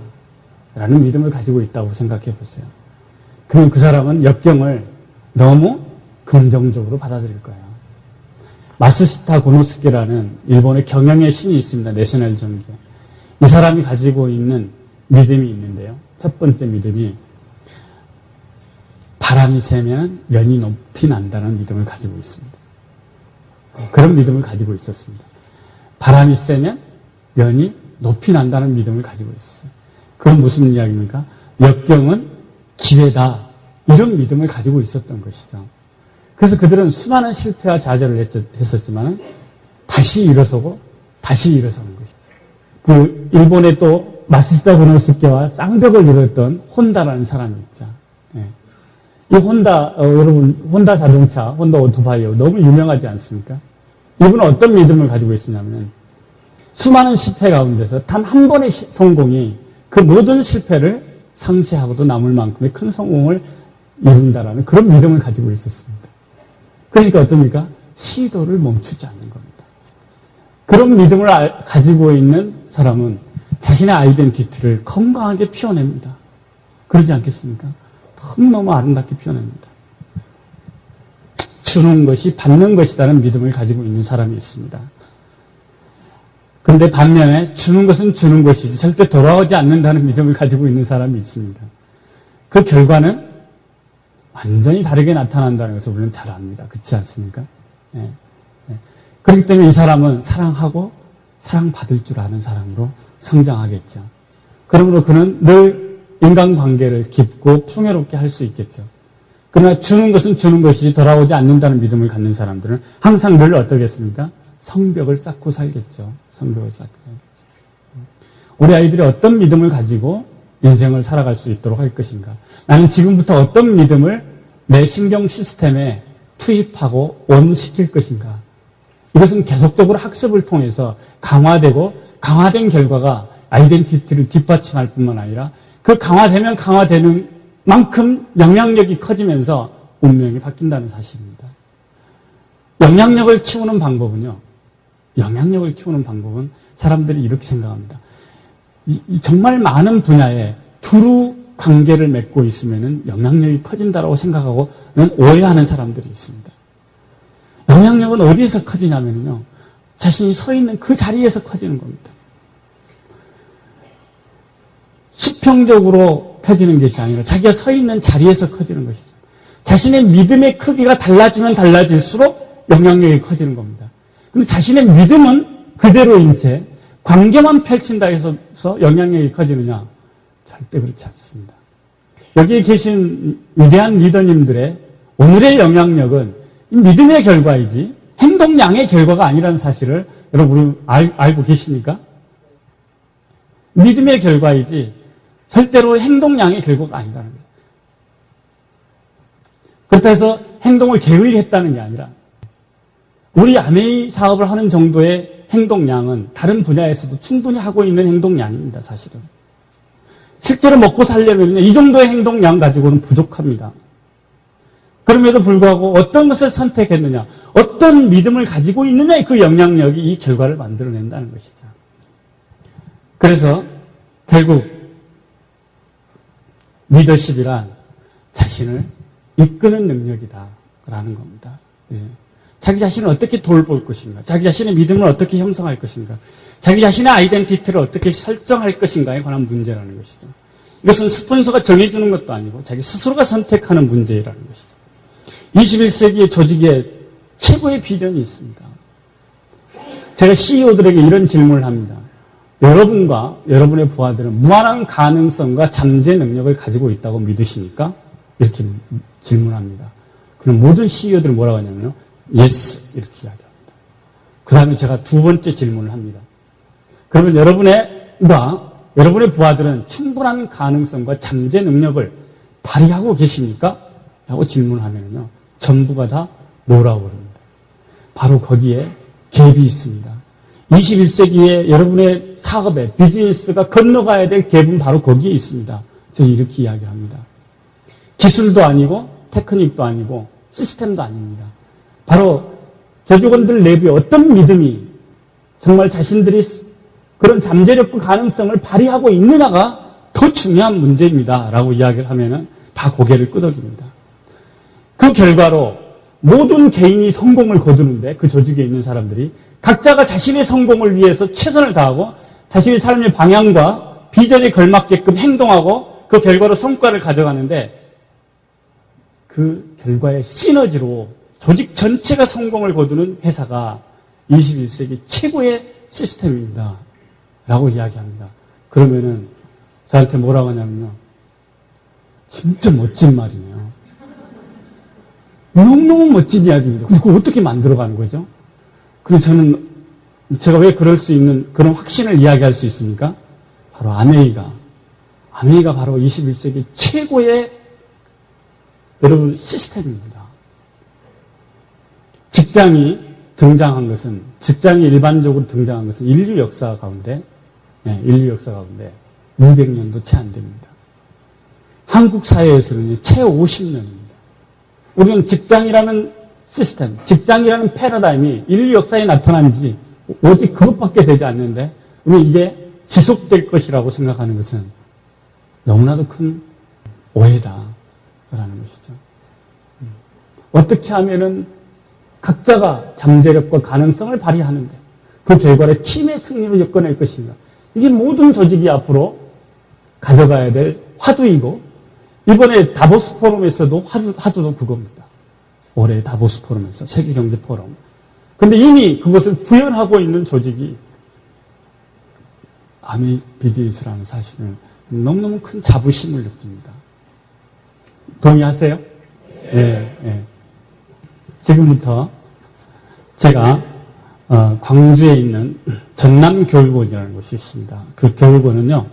라는 믿음을 가지고 있다고 생각해보세요. 그럼 그 사람은 역경을 너무 긍정적으로 받아들일 거예요. 마스시타 고노스케라는 일본의 경영의 신이 있습니다. 내셔널 정기. 이 사람이 가지고 있는 믿음이 있는데요. 첫 번째 믿음이 바람이 세면 연이 높이 난다는 믿음을 가지고 있습니다. 그런 믿음을 가지고 있었습니다. 바람이 세면 연이 높이 난다는 믿음을 가지고 있었어요. 그건 무슨 이야기입니까? 역경은 기회다. 이런 믿음을 가지고 있었던 것이죠. 그래서 그들은 수많은 실패와 좌절을 했었지만 다시 일어서고 다시 일어서는 것이죠. 그 일본의 또 마시다 고노스케와 쌍벽을 이뤘던 혼다라는 사람이 있죠. 예. 이 혼다, 여러분, 혼다 자동차, 혼다 오토바이어 너무 유명하지 않습니까? 이분은 어떤 믿음을 가지고 있었냐면 수많은 실패 가운데서 단 한 번의 성공이 그 모든 실패를 상쇄하고도 남을 만큼의 큰 성공을 이룬다라는 그런 믿음을 가지고 있었습니다. 그러니까 어떻습니까? 시도를 멈추지 않는 겁니다. 그런 믿음을 가지고 있는 사람은 자신의 아이덴티티를 건강하게 피워냅니다. 그러지 않겠습니까? 너무너무 아름답게 피워냅니다. 주는 것이 받는 것이라는 믿음을 가지고 있는 사람이 있습니다. 그런데 반면에 주는 것은 주는 것이지 절대 돌아오지 않는다는 믿음을 가지고 있는 사람이 있습니다. 그 결과는 완전히 다르게 나타난다는 것을 우리는 잘 압니다. 그렇지 않습니까? 예. 예. 그렇기 때문에 이 사람은 사랑하고 사랑받을 줄 아는 사람으로 성장하겠죠. 그러므로 그는 늘 인간관계를 깊고 풍요롭게 할 수 있겠죠. 그러나 주는 것은 주는 것이지 돌아오지 않는다는 믿음을 갖는 사람들은 항상 늘 어떠겠습니까? 성벽을 쌓고 살겠죠. 성벽을 쌓고 살겠죠. 우리 아이들이 어떤 믿음을 가지고 인생을 살아갈 수 있도록 할 것인가? 나는 지금부터 어떤 믿음을 내 신경 시스템에 투입하고 온시킬 것인가? 이것은 계속적으로 학습을 통해서 강화되고 강화된 결과가 아이덴티티를 뒷받침할 뿐만 아니라 그 강화되면 강화되는 만큼 영향력이 커지면서 운명이 바뀐다는 사실입니다. 영향력을 키우는 방법은 사람들이 이렇게 생각합니다. 정말 많은 분야에 두루 관계를 맺고 있으면 영향력이 커진다고 생각하고는 오해하는 사람들이 있습니다. 영향력은 어디에서 커지냐면요. 자신이 서 있는 그 자리에서 커지는 겁니다. 수평적으로 펴지는 것이 아니라 자기가 서 있는 자리에서 커지는 것이죠. 자신의 믿음의 크기가 달라지면 달라질수록 영향력이 커지는 겁니다. 근데 자신의 믿음은 그대로인 채 관계만 펼친다 해서 영향력이 커지느냐? 절대 그렇지 않습니다. 여기에 계신 위대한 리더님들의 오늘의 영향력은 믿음의 결과이지 행동량의 결과가 아니라는 사실을 여러분 알고 계십니까? 믿음의 결과이지 절대로 행동량의 결과가 아니라는 거죠. 그렇다 해서 행동을 게을리했다는 게 아니라 우리 아메이 사업을 하는 정도의 행동량은 다른 분야에서도 충분히 하고 있는 행동량입니다. 사실은. 실제로 먹고 살려면 이 정도의 행동량 가지고는 부족합니다. 그럼에도 불구하고 어떤 것을 선택했느냐, 어떤 믿음을 가지고 있느냐의 그 영향력이 이 결과를 만들어낸다는 것이죠. 그래서 결국 리더십이란 자신을 이끄는 능력이다라는 겁니다. 자기 자신을 어떻게 돌볼 것인가, 자기 자신의 믿음을 어떻게 형성할 것인가, 자기 자신의 아이덴티티를 어떻게 설정할 것인가에 관한 문제라는 것이죠. 이것은 스폰서가 정해주는 것도 아니고 자기 스스로가 선택하는 문제라는 것이죠. 21세기의 조직에 최고의 비전이 있습니다. 제가 CEO들에게 이런 질문을 합니다. 여러분과 여러분의 부하들은 무한한 가능성과 잠재 능력을 가지고 있다고 믿으십니까? 이렇게 질문합니다. 그럼 모든 CEO들은 뭐라고 하냐면요. Yes, 이렇게 이야기합니다. 그 다음에 제가 두 번째 질문을 합니다. 그러면 여러분의 부하들은 충분한 가능성과 잠재 능력을 발휘하고 계십니까? 라고 질문하면요. 전부가 다 노라고 그럽니다. 바로 거기에 갭이 있습니다. 21세기에 여러분의 사업에 비즈니스가 건너가야 될 갭은 바로 거기에 있습니다. 저는 이렇게 이야기합니다. 기술도 아니고 테크닉도 아니고 시스템도 아닙니다. 바로 조직원들 내부에 어떤 믿음이 정말 자신들이 그런 잠재력과 가능성을 발휘하고 있느냐가 더 중요한 문제입니다. 라고 이야기를 하면은 다 고개를 끄덕입니다. 그 결과로 모든 개인이 성공을 거두는데 그 조직에 있는 사람들이 각자가 자신의 성공을 위해서 최선을 다하고 자신의 삶의 방향과 비전에 걸맞게끔 행동하고 그 결과로 성과를 가져가는데 그 결과의 시너지로 조직 전체가 성공을 거두는 회사가 21세기 최고의 시스템입니다. 라고 이야기합니다. 그러면은 저한테 뭐라고 하냐면요. 진짜 멋진 말이네요. 너무너무 멋진 이야기입니다. 그걸 어떻게 만들어가는 거죠? 그래서 저는 제가 왜 그럴 수 있는 그런 확신을 이야기할 수 있습니까? 바로 아메이가 바로 21세기 최고의 여러분 시스템입니다. 직장이 일반적으로 등장한 것은 인류 역사 가운데 200년도 채 안 됩니다. 한국 사회에서는 채 50년입니다. 우리는 직장이라는 시스템, 직장이라는 패러다임이 인류 역사에 나타난 지 오직 그것밖에 되지 않는데 우리는 이게 지속될 것이라고 생각하는 것은 너무나도 큰 오해다라는 것이죠. 어떻게 하면은 각자가 잠재력과 가능성을 발휘하는데 그 결과를 팀의 승리로 엮어낼 것인가. 이게 모든 조직이 앞으로 가져가야 될 화두이고 이번에 다보스 포럼에서도 화두도 그겁니다. 올해 다보스 포럼에서 세계경제 포럼. 근데 이미 그것을 구현하고 있는 조직이 아메 비즈니스라는 사실은 너무너무 큰 자부심을 느낍니다. 동의하세요? 네. 지금부터 제가 광주에 있는 전남교육원이라는 곳이 있습니다. 그 교육원은요,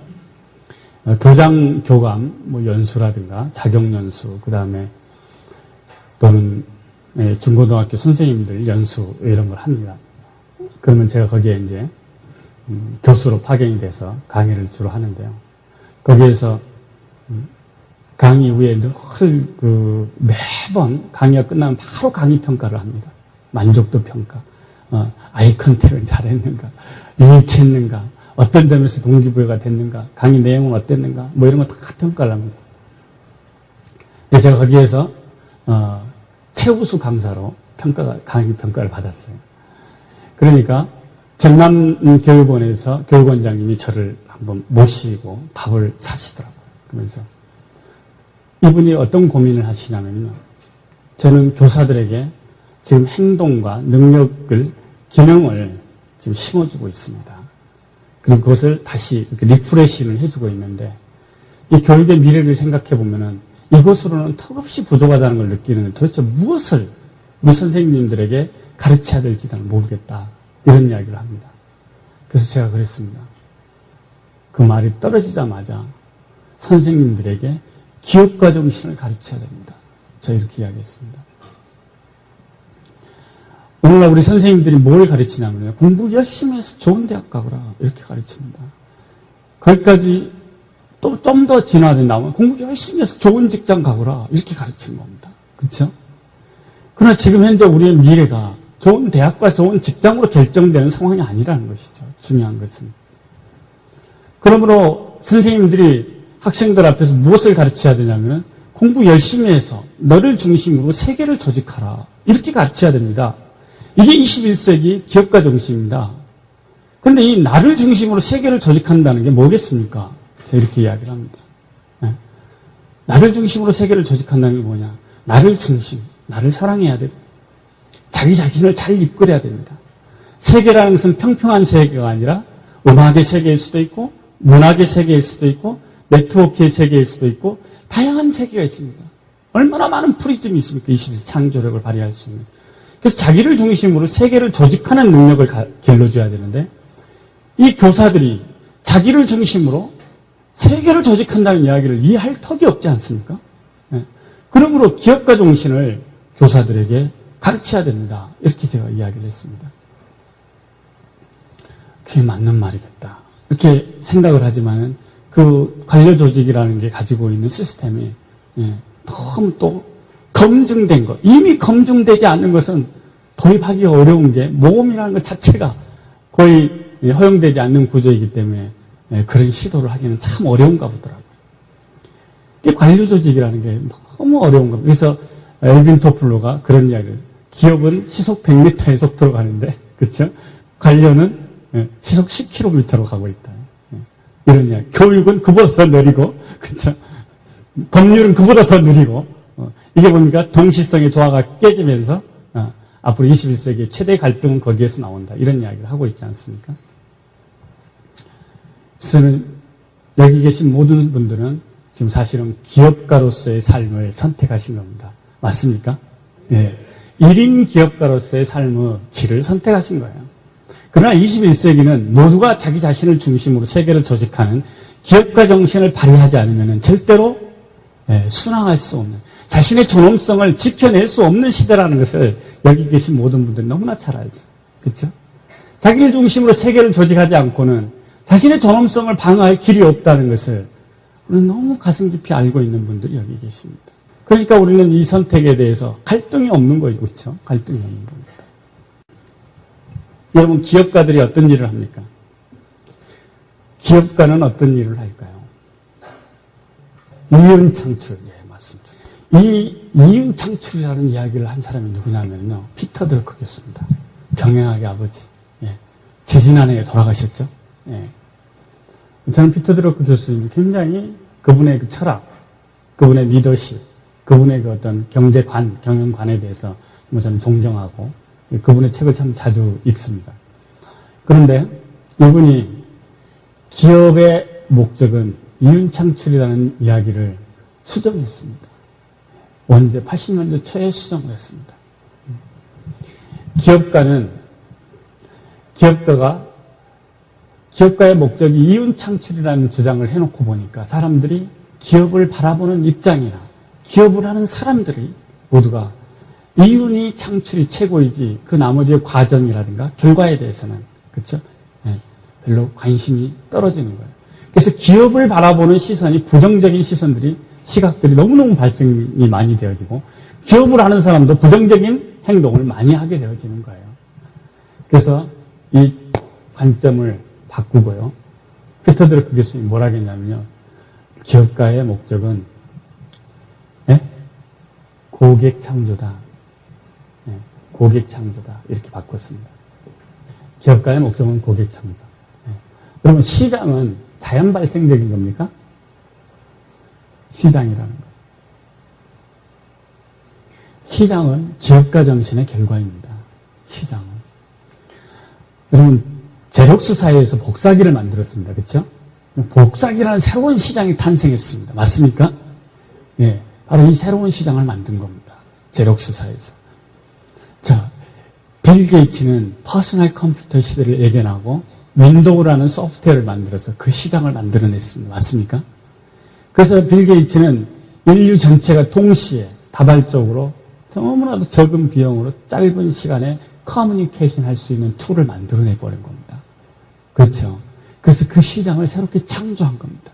교장, 교감, 연수라든가 자격연수, 그 다음에 또는 중고등학교 선생님들 연수 이런 걸 합니다. 그러면 제가 거기에 이제 교수로 파견이 돼서 강의를 주로 하는데요. 거기에서 강의 후에 늘 매번 강의가 끝나면 바로 강의 평가를 합니다. 만족도 평가, 아이 컨택을 잘했는가, 유익했는가, 어떤 점에서 동기부여가 됐는가, 강의 내용은 어땠는가, 이런 거 다 평가를 합니다. 근데 제가 거기에서 최우수 강사로 강의 평가를 받았어요. 그러니까 전남교육원에서 교육원장님이 저를 한번 모시고 밥을 사시더라고요. 그러면서 이분이 어떤 고민을 하시냐면요. 저는 교사들에게 지금 행동과 능력을, 기능을 지금 심어주고 있습니다. 그럼 그것을 다시 이렇게 리프레시를 해주고 있는데 이 교육의 미래를 생각해 보면은 이것으로는 턱없이 부족하다는 걸 느끼는 도대체 무엇을 우리 선생님들에게 가르쳐야 될지 잘 모르겠다. 이런 이야기를 합니다. 그래서 제가 그랬습니다. 그 말이 떨어지자마자 선생님들에게 기업가 정신을 가르쳐야 됩니다. 저 이렇게 이야기했습니다. 오늘날 우리 선생님들이 뭘 가르치냐면요. 공부 열심히 해서 좋은 대학 가거라. 이렇게 가르칩니다. 거기까지 또 좀 더 진화된 나오면 공부 열심히 해서 좋은 직장 가거라. 이렇게 가르치는 겁니다. 그렇죠? 그러나 지금 현재 우리의 미래가 좋은 대학과 좋은 직장으로 결정되는 상황이 아니라는 것이죠. 중요한 것은. 그러므로 선생님들이 학생들 앞에서 무엇을 가르쳐야 되냐면 공부 열심히 해서 너를 중심으로 세계를 조직하라. 이렇게 가르쳐야 됩니다. 이게 21세기 기업가 정신입니다. 그런데 이 나를 중심으로 세계를 조직한다는 게 뭐겠습니까? 제가 이렇게 이야기를 합니다. 네. 나를 중심으로 세계를 조직한다는 게 뭐냐? 나를 중심, 나를 사랑해야 되고 자기 자신을 잘 이끌어야 됩니다. 세계라는 것은 평평한 세계가 아니라 음악의 세계일 수도 있고 문학의 세계일 수도 있고 네트워크의 세계일 수도 있고 다양한 세계가 있습니다. 얼마나 많은 프리즘이 있습니까? 21세기 창조력을 발휘할 수 있는. 그래서 자기를 중심으로 세계를 조직하는 능력을 길러줘야 되는데 이 교사들이 자기를 중심으로 세계를 조직한다는 이야기를 이해할 턱이 없지 않습니까? 네. 그러므로 기업가 정신을 교사들에게 가르쳐야 됩니다. 이렇게 제가 이야기를 했습니다. 그게 맞는 말이겠다. 이렇게 생각을 하지만은 그 관료 조직이라는 게 가지고 있는 시스템이 너무 또 검증된 것, 이미 검증되지 않는 것은 도입하기 어려운 게 모험이라는 것 자체가 거의 허용되지 않는 구조이기 때문에 그런 시도를 하기는 참 어려운가 보더라고요. 이 관료 조직이라는 게 너무 어려운가 보다. 그래서 엘빈 토플로가 그런 이야기를, 기업은 시속 100m에 속도로 가는데, 그렇죠? 관료는 시속 10km로 가고 있다. 이런 이야기. 교육은 그보다 더 느리고, 그쵸? 법률은 그보다 더 느리고, 이게 뭡니까? 동시성의 조화가 깨지면서, 앞으로 21세기의 최대 갈등은 거기에서 나온다. 이런 이야기를 하고 있지 않습니까? 저는 여기 계신 모든 분들은 지금 사실은 기업가로서의 삶을 선택하신 겁니다. 맞습니까? 예. 1인 기업가로서의 삶의 길을 선택하신 거예요. 그러나 21세기는 모두가 자기 자신을 중심으로 세계를 조직하는 기업가 정신을 발휘하지 않으면 절대로 순항할 수 없는, 자신의 존엄성을 지켜낼 수 없는 시대라는 것을 여기 계신 모든 분들이 너무나 잘 알죠. 그렇죠? 자기를 중심으로 세계를 조직하지 않고는 자신의 존엄성을 방어할 길이 없다는 것을 우리는 너무 가슴 깊이 알고 있는 분들이 여기 계십니다. 그러니까 우리는 이 선택에 대해서 갈등이 없는 거죠. 그렇죠? 갈등이 없는 겁니다. 여러분, 기업가들이 어떤 일을 합니까? 기업가는 어떤 일을 할까요? 이윤 창출. 예, 맞습니다. 이 이윤 창출이라는 이야기를 한 사람이 누구냐면요. 피터 드러크 교수입니다. 경영학의 아버지. 예. 지지난해에 돌아가셨죠? 예. 저는 피터 드러크 교수님 굉장히 그분의 그 철학, 그분의 리더십, 그분의 그 어떤 경제관, 경영관에 대해서 뭐 저는 존경하고 그분의 책을 참 자주 읽습니다. 그런데 이분이 기업의 목적은 이윤 창출이라는 이야기를 수정했습니다. 언제 80년대 초에 수정을 했습니다. 기업가의 목적이 이윤 창출이라는 주장을 해놓고 보니까 사람들이 기업을 바라보는 입장이나 기업을 하는 사람들이 모두가 이윤이 창출이 최고이지 그 나머지의 과정이라든가 결과에 대해서는 그렇죠? 별로 관심이 떨어지는 거예요. 그래서 기업을 바라보는 시선이 부정적인 시각들이 너무너무 발생이 많이 되어지고 기업을 하는 사람도 부정적인 행동을 많이 하게 되어지는 거예요. 그래서 이 관점을 바꾸고요. 피터 드러크 교수님이 뭐라 했냐면요. 기업가의 목적은 고객 창조다. 고객 창조다. 이렇게 바꿨습니다. 기업가의 목적은 고객 창조. 그러면 시장은 자연 발생적인 겁니까? 시장이라는 거. 시장은 기업가 정신의 결과입니다. 시장은. 여러분, 제록스 사회에서 복사기를 만들었습니다. 그렇죠? 복사기라는 새로운 시장이 탄생했습니다. 맞습니까? 예, 바로 이 새로운 시장을 만든 겁니다. 제록스 사회에서. 자, 빌 게이츠는 퍼스널 컴퓨터 시대를 예견하고 윈도우라는 소프트웨어를 만들어서 그 시장을 만들어냈습니다. 맞습니까? 그래서 빌 게이츠는 인류 전체가 동시에 다발적으로 너무나도 적은 비용으로 짧은 시간에 커뮤니케이션 할 수 있는 툴을 만들어내버린 겁니다. 그렇죠? 그래서 그 시장을 새롭게 창조한 겁니다.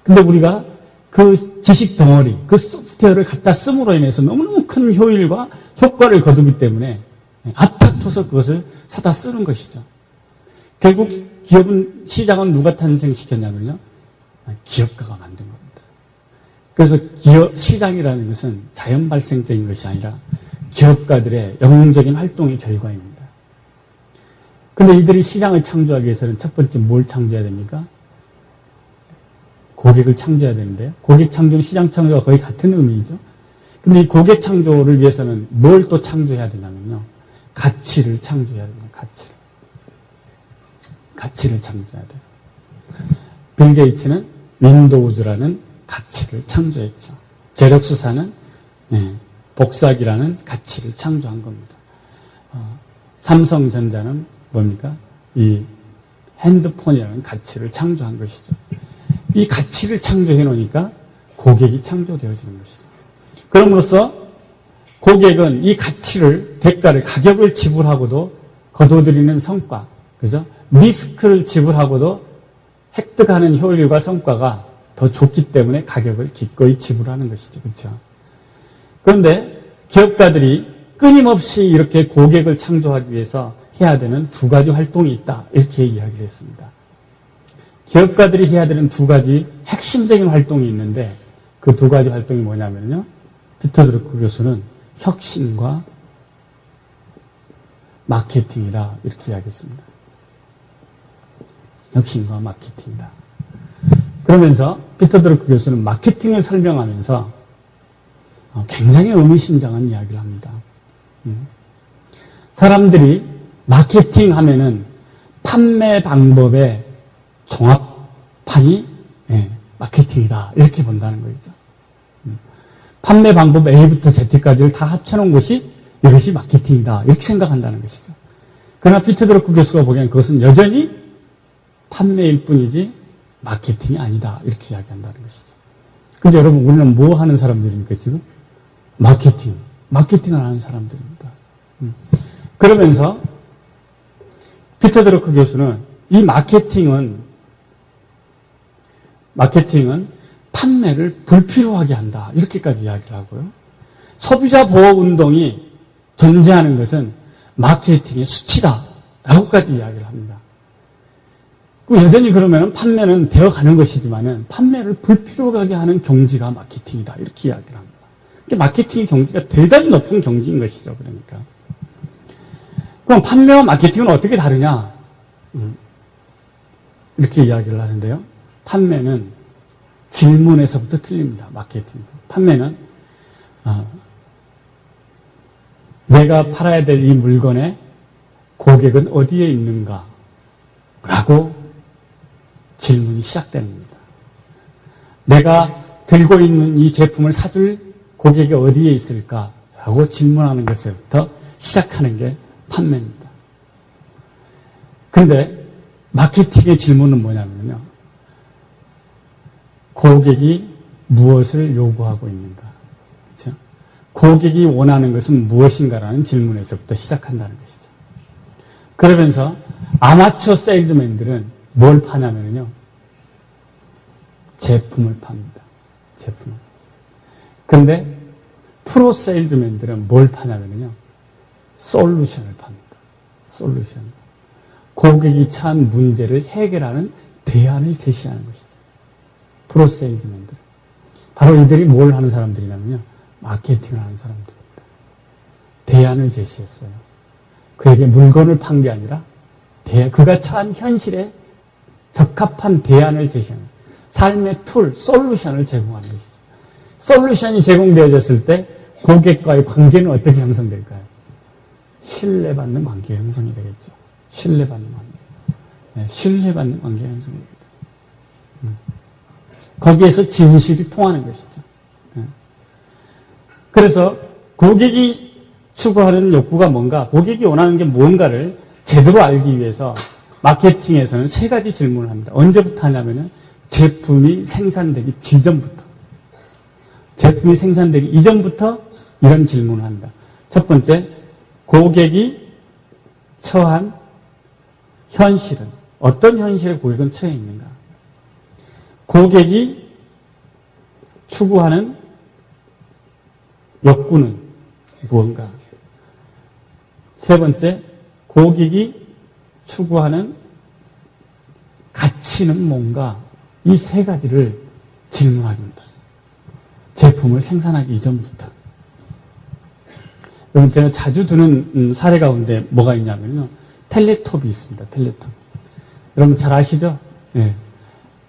근데 우리가 그 지식 덩어리, 그 소프트웨어를 갖다 씀으로 인해서 너무너무 큰 효율과 효과를 거두기 때문에 앞다퉈서 그것을 사다 쓰는 것이죠. 결국 시장은 누가 탄생시켰냐면요. 기업가가 만든 겁니다. 그래서 시장이라는 것은 자연 발생적인 것이 아니라 기업가들의 영웅적인 활동의 결과입니다. 그런데 이들이 시장을 창조하기 위해서는 첫 번째 뭘 창조해야 됩니까? 고객을 창조해야 되는데요. 고객 창조는 시장 창조와 거의 같은 의미이죠. 근데 이 고객 창조를 위해서는 뭘 또 창조해야 되냐면요. 가치를 창조해야 됩니다. 가치를 창조해야 돼요. 빌 게이츠는 윈도우즈라는 가치를 창조했죠. 제록스사는 복사기라는 가치를 창조한 겁니다. 삼성전자는 뭡니까? 이 핸드폰이라는 가치를 창조한 것이죠. 이 가치를 창조해 놓으니까 고객이 창조되어지는 것이죠. 그럼으로써 고객은 이 대가를, 가격을 지불하고도 거둬들이는 성과, 그죠? 리스크를 지불하고도 획득하는 효율과 성과가 더 좋기 때문에 가격을 기꺼이 지불하는 것이죠. 그렇죠? 그런데 기업가들이 끊임없이 이렇게 고객을 창조하기 위해서 해야 되는 두 가지 활동이 있다. 이렇게 이야기를 했습니다. 기업가들이 해야 되는 두 가지 핵심적인 활동이 있는데 그 두 가지 활동이 뭐냐면요. 피터 드러크 교수는 혁신과 마케팅이다. 이렇게 이야기했습니다. 혁신과 마케팅이다. 그러면서 피터 드러크 교수는 마케팅을 설명하면서 굉장히 의미심장한 이야기를 합니다. 사람들이 마케팅 하면은 판매 방법의 종합판이 마케팅이다. 이렇게 본다는 거죠. 판매 방법 A부터 Z까지를 다 합쳐놓은 것이 이것이 마케팅이다. 이렇게 생각한다는 것이죠. 그러나 피터 드러크 교수가 보기엔 그것은 여전히 판매일 뿐이지 마케팅이 아니다. 이렇게 이야기한다는 것이죠. 근데 여러분, 우리는 뭐 하는 사람들입니까, 지금? 마케팅을 하는 사람들입니다. 그러면서 피터 드러크 교수는 이 마케팅은 판매를 불필요하게 한다. 이렇게까지 이야기를 하고요. 소비자 보호 운동이 존재하는 것은 마케팅의 수치다. 라고까지 이야기를 합니다. 여전히 그러면 판매는 되어가는 것이지만은 판매를 불필요하게 하는 경지가 마케팅이다. 이렇게 이야기를 합니다. 마케팅의 경지가 대단히 높은 경지인 것이죠. 그러니까. 그럼 판매와 마케팅은 어떻게 다르냐? 이렇게 이야기를 하는데요. 판매는 질문에서부터 틀립니다. 마케팅. 판매는 내가 팔아야 될 이 물건의 고객은 어디에 있는가? 라고 질문이 시작되는 겁니다. 내가 들고 있는 이 제품을 사줄 고객이 어디에 있을까? 라고 질문하는 것부터 시작하는 게 판매입니다. 그런데 마케팅의 질문은 뭐냐면요. 고객이 무엇을 요구하고 있는가? 그렇죠? 고객이 원하는 것은 무엇인가라는 질문에서부터 시작한다는 것이죠. 그러면서 아마추어 세일즈맨들은 뭘 파냐면요. 제품을 팝니다. 제품을. 그런데 프로 세일즈맨들은 뭘 파냐면요. 솔루션을 팝니다. 솔루션. 고객이 처한 문제를 해결하는 대안을 제시하는 것이죠. 프로 세일즈맨들. 바로 이들이 뭘 하는 사람들이냐면요. 마케팅을 하는 사람들입니다. 대안을 제시했어요. 그에게 물건을 판 게 아니라 그가 처한 현실에 적합한 대안을 제시하는 삶의 툴, 솔루션을 제공하는 것이죠. 솔루션이 제공되어졌을 때 고객과의 관계는 어떻게 형성될까요? 신뢰받는 관계가 형성이 되겠죠. 신뢰받는 관계. 네, 신뢰받는 관계가 형성이 되겠죠. 거기에서 진실이 통하는 것이죠. 네. 그래서 고객이 추구하는 욕구가 뭔가, 고객이 원하는 게 무언가를 제대로 알기 위해서 마케팅에서는 세 가지 질문을 합니다. 언제부터 하냐면은 제품이 생산되기 이전부터. 제품이 생산되기 이전부터 이런 질문을 합니다. 첫 번째, 고객이 처한 현실은, 어떤 현실에 고객은 처해 있는가? 고객이 추구하는 욕구는 무언가? 세 번째, 고객이 추구하는 가치는 뭔가? 이 세 가지를 질문합니다. 제품을 생산하기 이전부터. 여러분, 제가 자주 드는 사례 가운데 뭐가 있냐면요. 텔레톱이 있습니다. 텔레톱. 여러분 잘 아시죠? 네.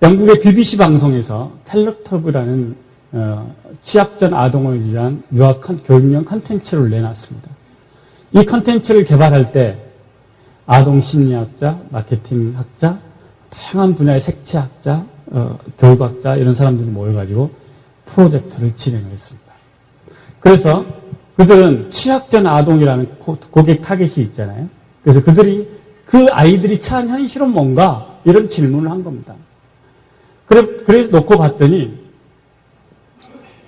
영국의 BBC 방송에서 텔레톱이라는 취약전 아동을 위한 교육용 컨텐츠를 내놨습니다. 이 컨텐츠를 개발할 때 아동 심리학자, 마케팅학자, 다양한 분야의 색채학자, 교육학자 이런 사람들이 모여가지고 프로젝트를 진행을 했습니다. 그래서 그들은 취약전 아동이라는 고객 타겟이 있잖아요. 그래서 그들이 그 아이들이 처한 현실은 뭔가 이런 질문을 한 겁니다. 그래서 놓고 봤더니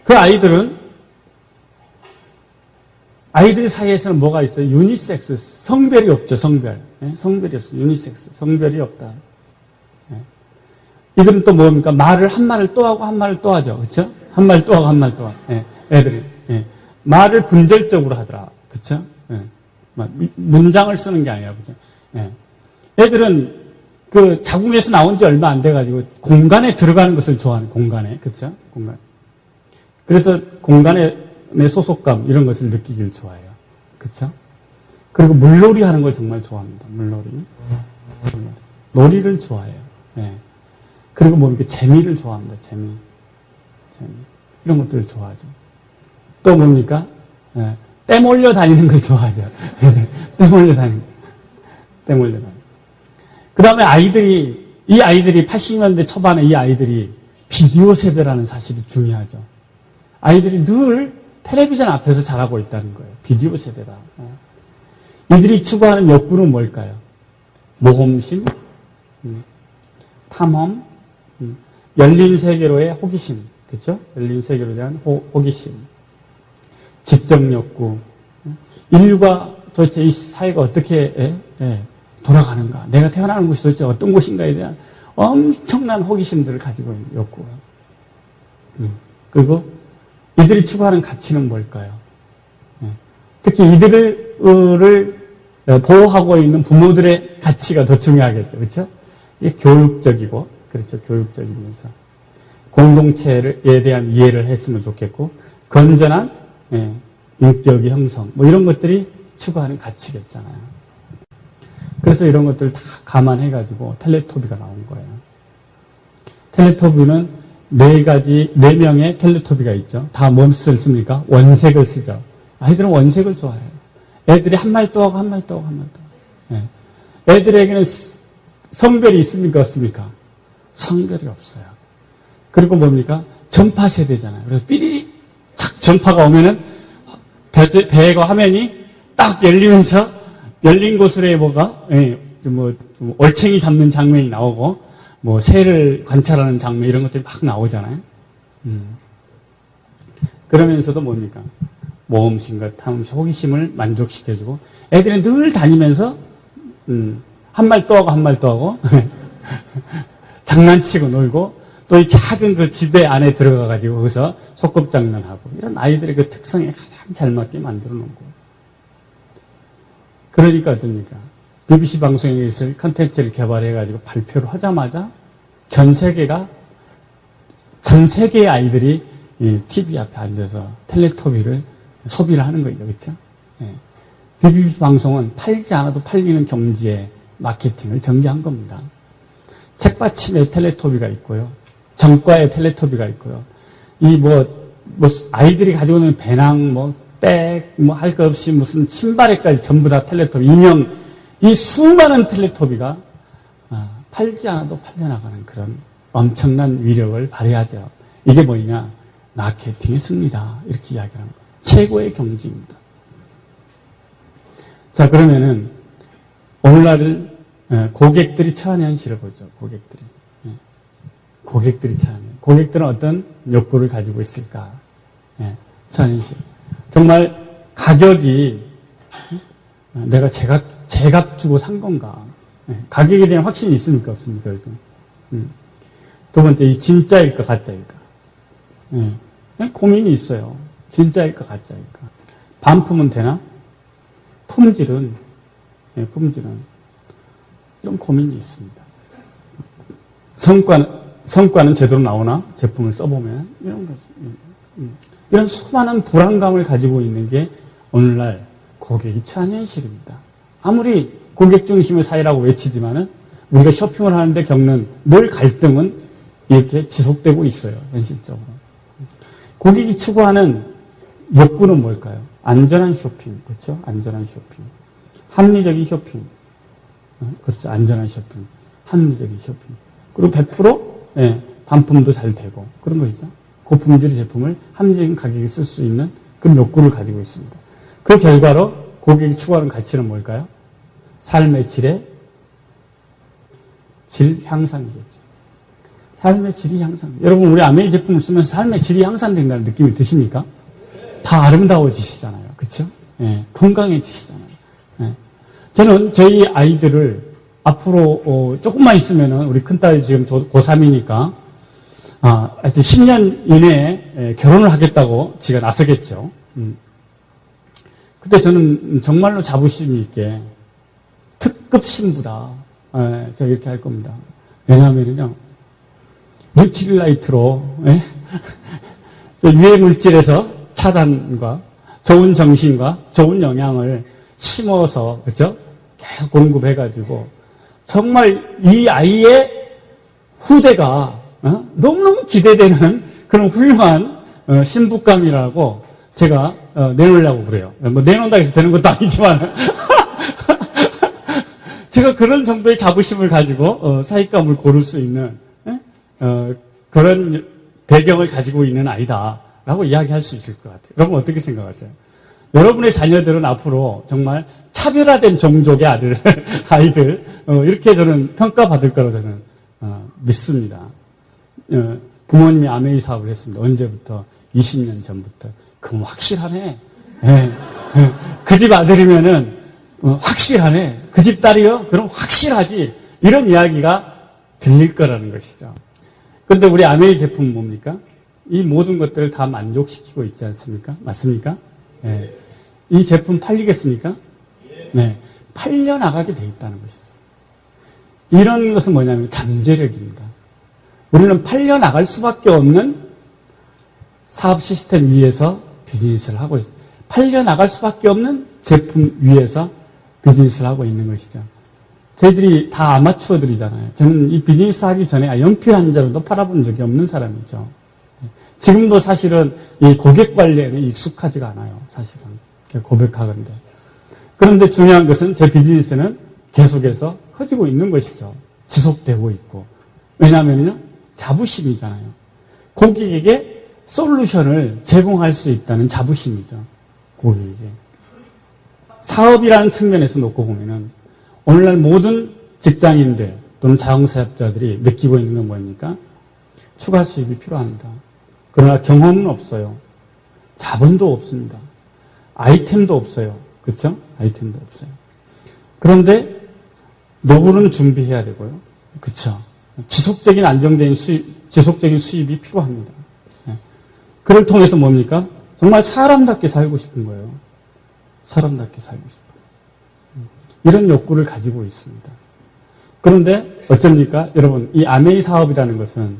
그 아이들 사이에서는 뭐가 있어요? 유니섹스, 성별이 없죠, 성별. 네? 성별이 없어요. 유니섹스, 성별이 없다. 네? 이들은 또 뭡니까? 한 말을 또 하고 한 말을 또 하죠. 그쵸? 한 말 또 하고 한 말 또 하고. 네? 애들이. 네? 말을 분절적으로 하더라. 그쵸? 네? 문장을 쓰는 게 아니라, 그죠? 네? 애들은 그 자궁에서 나온 지 얼마 안 돼가지고 공간에 들어가는 것을 좋아하는, 공간에. 그쵸? 공간. 그래서 공간에 내 소속감 이런 것을 느끼길 좋아해요. 그렇죠? 그리고 물놀이 하는 걸 정말 좋아합니다. 물놀이. 놀이를 좋아해요. 네. 그리고 뭐 이렇게 재미를 좋아합니다. 재미. 이런 것들을 좋아하죠. 또 뭡니까? 예, 때 몰려 다니는 걸 좋아하죠. 때 몰려 다니는 거. 그 다음에 이 아이들이 80년대 초반에 이 아이들이 비디오 세대라는 사실이 중요하죠. 아이들이 늘 텔레비전 앞에서 자라고 있다는 거예요. 비디오 세대다. 이들이 추구하는 욕구는 뭘까요? 모험심, 탐험, 열린 세계로의 호기심, 그렇죠? 열린 세계로 대한 호기심, 직접 욕구, 인류가 도대체 이 사회가 어떻게 돌아가는가, 내가 태어나는 곳이 도대체 어떤 곳인가에 대한 엄청난 호기심들을 가지고 있는 욕구. 그리고 이들이 추구하는 가치는 뭘까요? 특히 이들을 보호하고 있는 부모들의 가치가 더 중요하겠죠. 그렇죠? 이게 교육적이고, 그렇죠. 교육적이면서 공동체에 대한 이해를 했으면 좋겠고, 건전한 인격의 형성, 뭐 이런 것들이 추구하는 가치겠잖아요. 그래서 이런 것들을 다 감안해가지고 텔레토비가 나온 거예요. 텔레토비는 4명의 텔레토비가 있죠. 다 무엇을 씁니까? 원색을 쓰죠. 아이들은 원색을 좋아해요. 애들이 한 말도 하고 한 말도 하고 한 말도 하고. 애들에게는 성별이 있습니까? 없습니까? 성별이 없어요. 그리고 뭡니까? 전파 세대잖아요. 그래서 삐리리 착 전파가 오면은 배가 화면이 딱 열리면서 열린 곳으로 뭐가 좀 올챙이 잡는 장면이 나오고 뭐 새를 관찰하는 장면 이런 것들이 막 나오잖아요. 그러면서도 뭡니까? 모험심과 탐험심, 호기심을 만족시켜주고 애들이 늘 다니면서 한 말 또 하고 한 말 또 하고 장난치고 놀고 또 이 작은 그 지대 안에 들어가가지고 거기서 소꿉장난하고 이런 아이들의 그 특성에 가장 잘 맞게 만들어 놓은 거예요. 그러니까 어떻습니까? BBC 방송에 있을 컨텐츠를 개발해가지고 발표를 하자마자 전 세계의 아이들이 이 TV 앞에 앉아서 텔레토비를 소비를 하는 거죠. 그렇죠? BBC 방송은 팔지 않아도 팔리는 경지의 마케팅을 전개한 겁니다. 책받침에 텔레토비가 있고요. 전과에 텔레토비가 있고요. 아이들이 가지고 있는 배낭, 백, 할 것 없이 무슨 신발에까지 전부 다 텔레토비, 인형, 이 수많은 텔레토비가 팔지 않아도 팔려나가는 그런 엄청난 위력을 발휘하죠. 이게 뭐냐? 마케팅의 승리다. 이렇게 이야기하는 거예요. 최고의 경지입니다. 자, 그러면은, 오늘날을 고객들이 처한 현실을 보죠. 고객들이 처한 현실. 고객들은 어떤 욕구를 가지고 있을까? 처한 현실. 정말 가격이 내가 제값 주고 산 건가? 가격에 대한 확신이 있습니까? 없습니까? 두 번째, 이 진짜일까? 가짜일까? 고민이 있어요. 진짜일까? 가짜일까? 반품은 되나? 품질은 이런 고민이 있습니다. 성과는 제대로 나오나? 제품을 써보면 이런 거죠. 이런 수많은 불안감을 가지고 있는 게 오늘날 고객이 처한 현실입니다. 아무리 고객 중심의 사회라고 외치지만은 우리가 쇼핑을 하는데 겪는 늘 갈등은 이렇게 지속되고 있어요. 현실적으로. 고객이 추구하는 욕구는 뭘까요? 안전한 쇼핑, 그렇죠? 안전한 쇼핑, 합리적인 쇼핑, 그렇죠? 안전한 쇼핑, 합리적인 쇼핑. 그리고 100% 반품도 잘 되고 그런 것이죠. 고품질의 제품을 합리적인 가격에 쓸 수 있는 그런 욕구를 가지고 있습니다. 그 결과로 고객이 추구하는 가치는 뭘까요? 삶의 질 향상이겠죠. 삶의 질이 향상. 여러분, 우리 아메이 제품을 쓰면서 삶의 질이 향상된다는 느낌이 드십니까? 다 아름다워지시잖아요. 그렇죠? 건강해지시잖아요. 저는 저희 아이들을 앞으로 조금만 있으면은 우리 큰딸이 지금 고3이니까 하여튼 10년 이내에 결혼을 하겠다고 지가 나서겠죠. 그때 저는 정말로 자부심 있게 특급 신부다. 저 이렇게 할 겁니다. 왜냐하면요, 뉴트릴라이트로 유해 물질에서 차단과 좋은 정신과 좋은 영향을 심어서 그렇죠? 계속 공급해가지고 정말 이 아이의 후대가 너무너무 기대되는 그런 훌륭한 신부감이라고 제가 내놓으려고 그래요. 뭐 내놓는다 해서 되는 것도 아니지만 제가 그런 정도의 자부심을 가지고 사익감을 고를 수 있는 그런 배경을 가지고 있는 아이다라고 이야기할 수 있을 것 같아요. 여러분 어떻게 생각하세요? 여러분의 자녀들은 앞으로 정말 차별화된 종족의 아이들 이렇게 저는 평가받을 거라고 저는 믿습니다. 부모님이 아메이 사업을 했습니다. 언제부터? 20년 전부터. 그럼 확실하네. 그 집 아들이면은 확실하네. 그 집 딸이요? 그럼 확실하지. 이런 이야기가 들릴 거라는 것이죠. 그런데 우리 아메이 제품은 뭡니까? 이 모든 것들을 다 만족시키고 있지 않습니까? 맞습니까? 네. 이 제품 팔리겠습니까? 네. 팔려나가게 돼 있다는 것이죠. 이런 것은 뭐냐면 잠재력입니다. 우리는 팔려나갈 수밖에 없는 사업 시스템 위에서 비즈니스를 하고 있습니다. 팔려나갈 수밖에 없는 제품 위에서 비즈니스를 하고 있는 것이죠. 저희들이 다 아마추어들이잖아요. 저는 이 비즈니스 하기 전에 연필 한 자루도 팔아본 적이 없는 사람이죠. 지금도 사실은 이 고객 관리에는 익숙하지가 않아요. 사실은. 고백하건대. 그런데 중요한 것은 제 비즈니스는 계속해서 커지고 있는 것이죠. 지속되고 있고. 왜냐하면요, 자부심이잖아요. 고객에게 솔루션을 제공할 수 있다는 자부심이죠. 고객에게. 사업이라는 측면에서 놓고 보면은 오늘날 모든 직장인들 또는 자영사업자들이 느끼고 있는 건 뭡니까? 추가 수입이 필요합니다. 그러나 경험은 없어요. 자본도 없습니다. 아이템도 없어요. 그렇죠? 아이템도 없어요. 그런데 노후는 준비해야 되고요. 그렇죠? 지속적인 안정된 지속적인 수입이 필요합니다. 그를 통해서 뭡니까? 정말 사람답게 살고 싶은 거예요. 사람답게 살고 싶어요. 이런 욕구를 가지고 있습니다. 그런데 어쩝니까? 여러분, 이 아메이 사업이라는 것은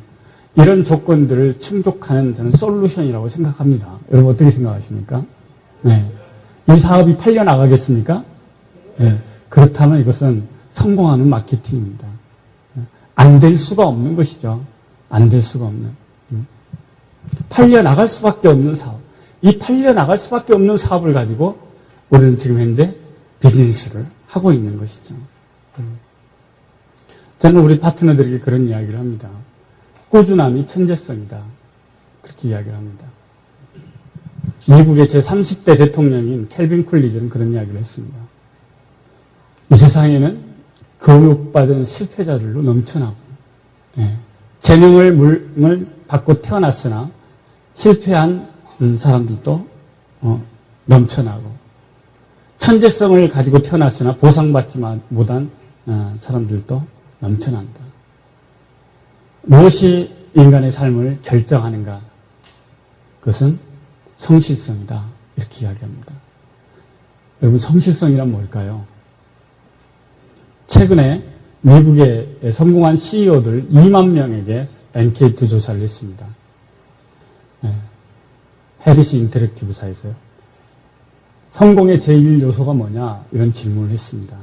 이런 조건들을 충족하는 저는 솔루션이라고 생각합니다. 여러분 어떻게 생각하십니까? 네. 이 사업이 팔려나가겠습니까? 네. 그렇다면 이것은 성공하는 마케팅입니다. 안 될 수가 없는 것이죠. 안 될 수가 없는. 팔려나갈 수밖에 없는 사업. 이 팔려나갈 수밖에 없는 사업을 가지고 우리는 지금 현재 비즈니스를 하고 있는 것이죠. 저는 우리 파트너들에게 그런 이야기를 합니다. 꾸준함이 천재성이다. 그렇게 이야기를 합니다. 미국의 제30대 대통령인 켈빈 쿨리즈는 그런 이야기를 했습니다. 이 세상에는 교육받은 실패자들로 넘쳐나고 재능을 받고 태어났으나 실패한 사람들도 넘쳐나고 천재성을 가지고 태어났으나 보상받지 못한 사람들도 넘쳐난다. 무엇이 인간의 삶을 결정하는가? 그것은 성실성이다. 이렇게 이야기합니다. 여러분, 성실성이란 뭘까요? 최근에 미국의 성공한 CEO들 2만 명에게 엔케이트 조사를 했습니다. 해리스 인터랙티브사에서요. 성공의 제1요소가 뭐냐? 이런 질문을 했습니다.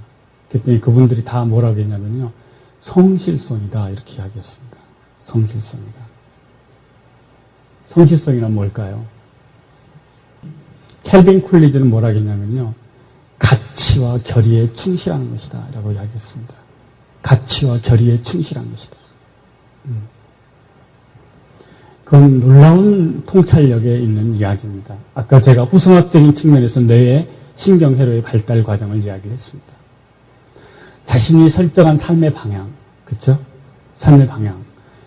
그랬더니 그분들이 다 뭐라고 했냐면요. 성실성이다. 이렇게 이야기했습니다. 성실성이다. 성실성이란 뭘까요? 켈빈 쿨리즈는 뭐라고 했냐면요. 가치와 결의에 충실하는 것이다. 라고 이야기했습니다. 가치와 결의에 충실한 것이다. 그건 놀라운 통찰력에 있는 이야기입니다. 아까 제가 후성학적인 측면에서 뇌의 신경회로의 발달 과정을 이야기를 했습니다. 자신이 설정한 삶의 방향, 그렇죠? 삶의 방향.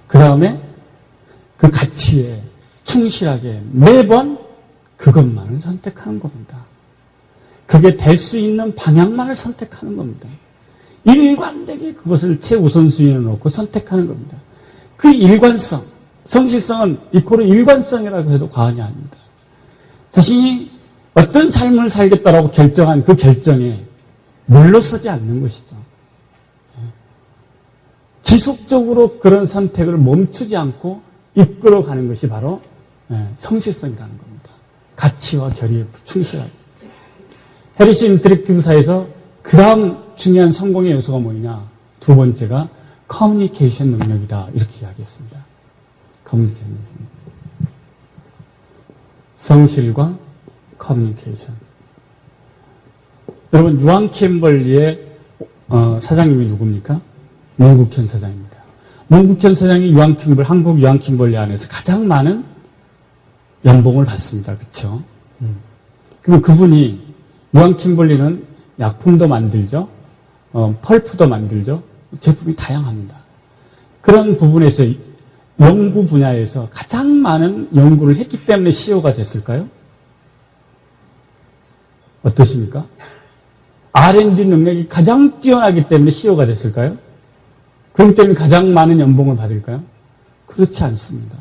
그 다음에 그 가치에 충실하게 매번 그것만을 선택하는 겁니다. 그게 될 수 있는 방향만을 선택하는 겁니다. 일관되게 그것을 최우선순위에 놓고 선택하는 겁니다. 그 일관성, 성실성은 이코르 일관성이라고 해도 과언이 아닙니다. 자신이 어떤 삶을 살겠다라고 결정한 그 결정에 물러서지 않는 것이죠. 지속적으로 그런 선택을 멈추지 않고 이끌어가는 것이 바로 성실성이라는 겁니다. 가치와 결의에 충실하게. 해리스 인터랙티브사에서 그 다음 중요한 성공의 요소가 뭐냐? 두 번째가 커뮤니케이션 능력이다. 이렇게 이야기했습니다. 커뮤니케이션 능력. 성실과 커뮤니케이션. 여러분, 유한 캠벌리의 사장님이 누굽니까? 몽국현 사장입니다. 몽국현 사장이 한국 유한 캠벌리 안에서 가장 많은 연봉을 받습니다. 그렇죠? 그럼 그분이 유한 캠벌리는 약품도 만들죠. 펄프도 만들죠. 제품이 다양합니다. 그런 부분에서 연구 분야에서 가장 많은 연구를 했기 때문에 CEO가 됐을까요? 어떠십니까? R&D 능력이 가장 뛰어나기 때문에 CEO가 됐을까요? 그렇기 때문에 가장 많은 연봉을 받을까요? 그렇지 않습니다.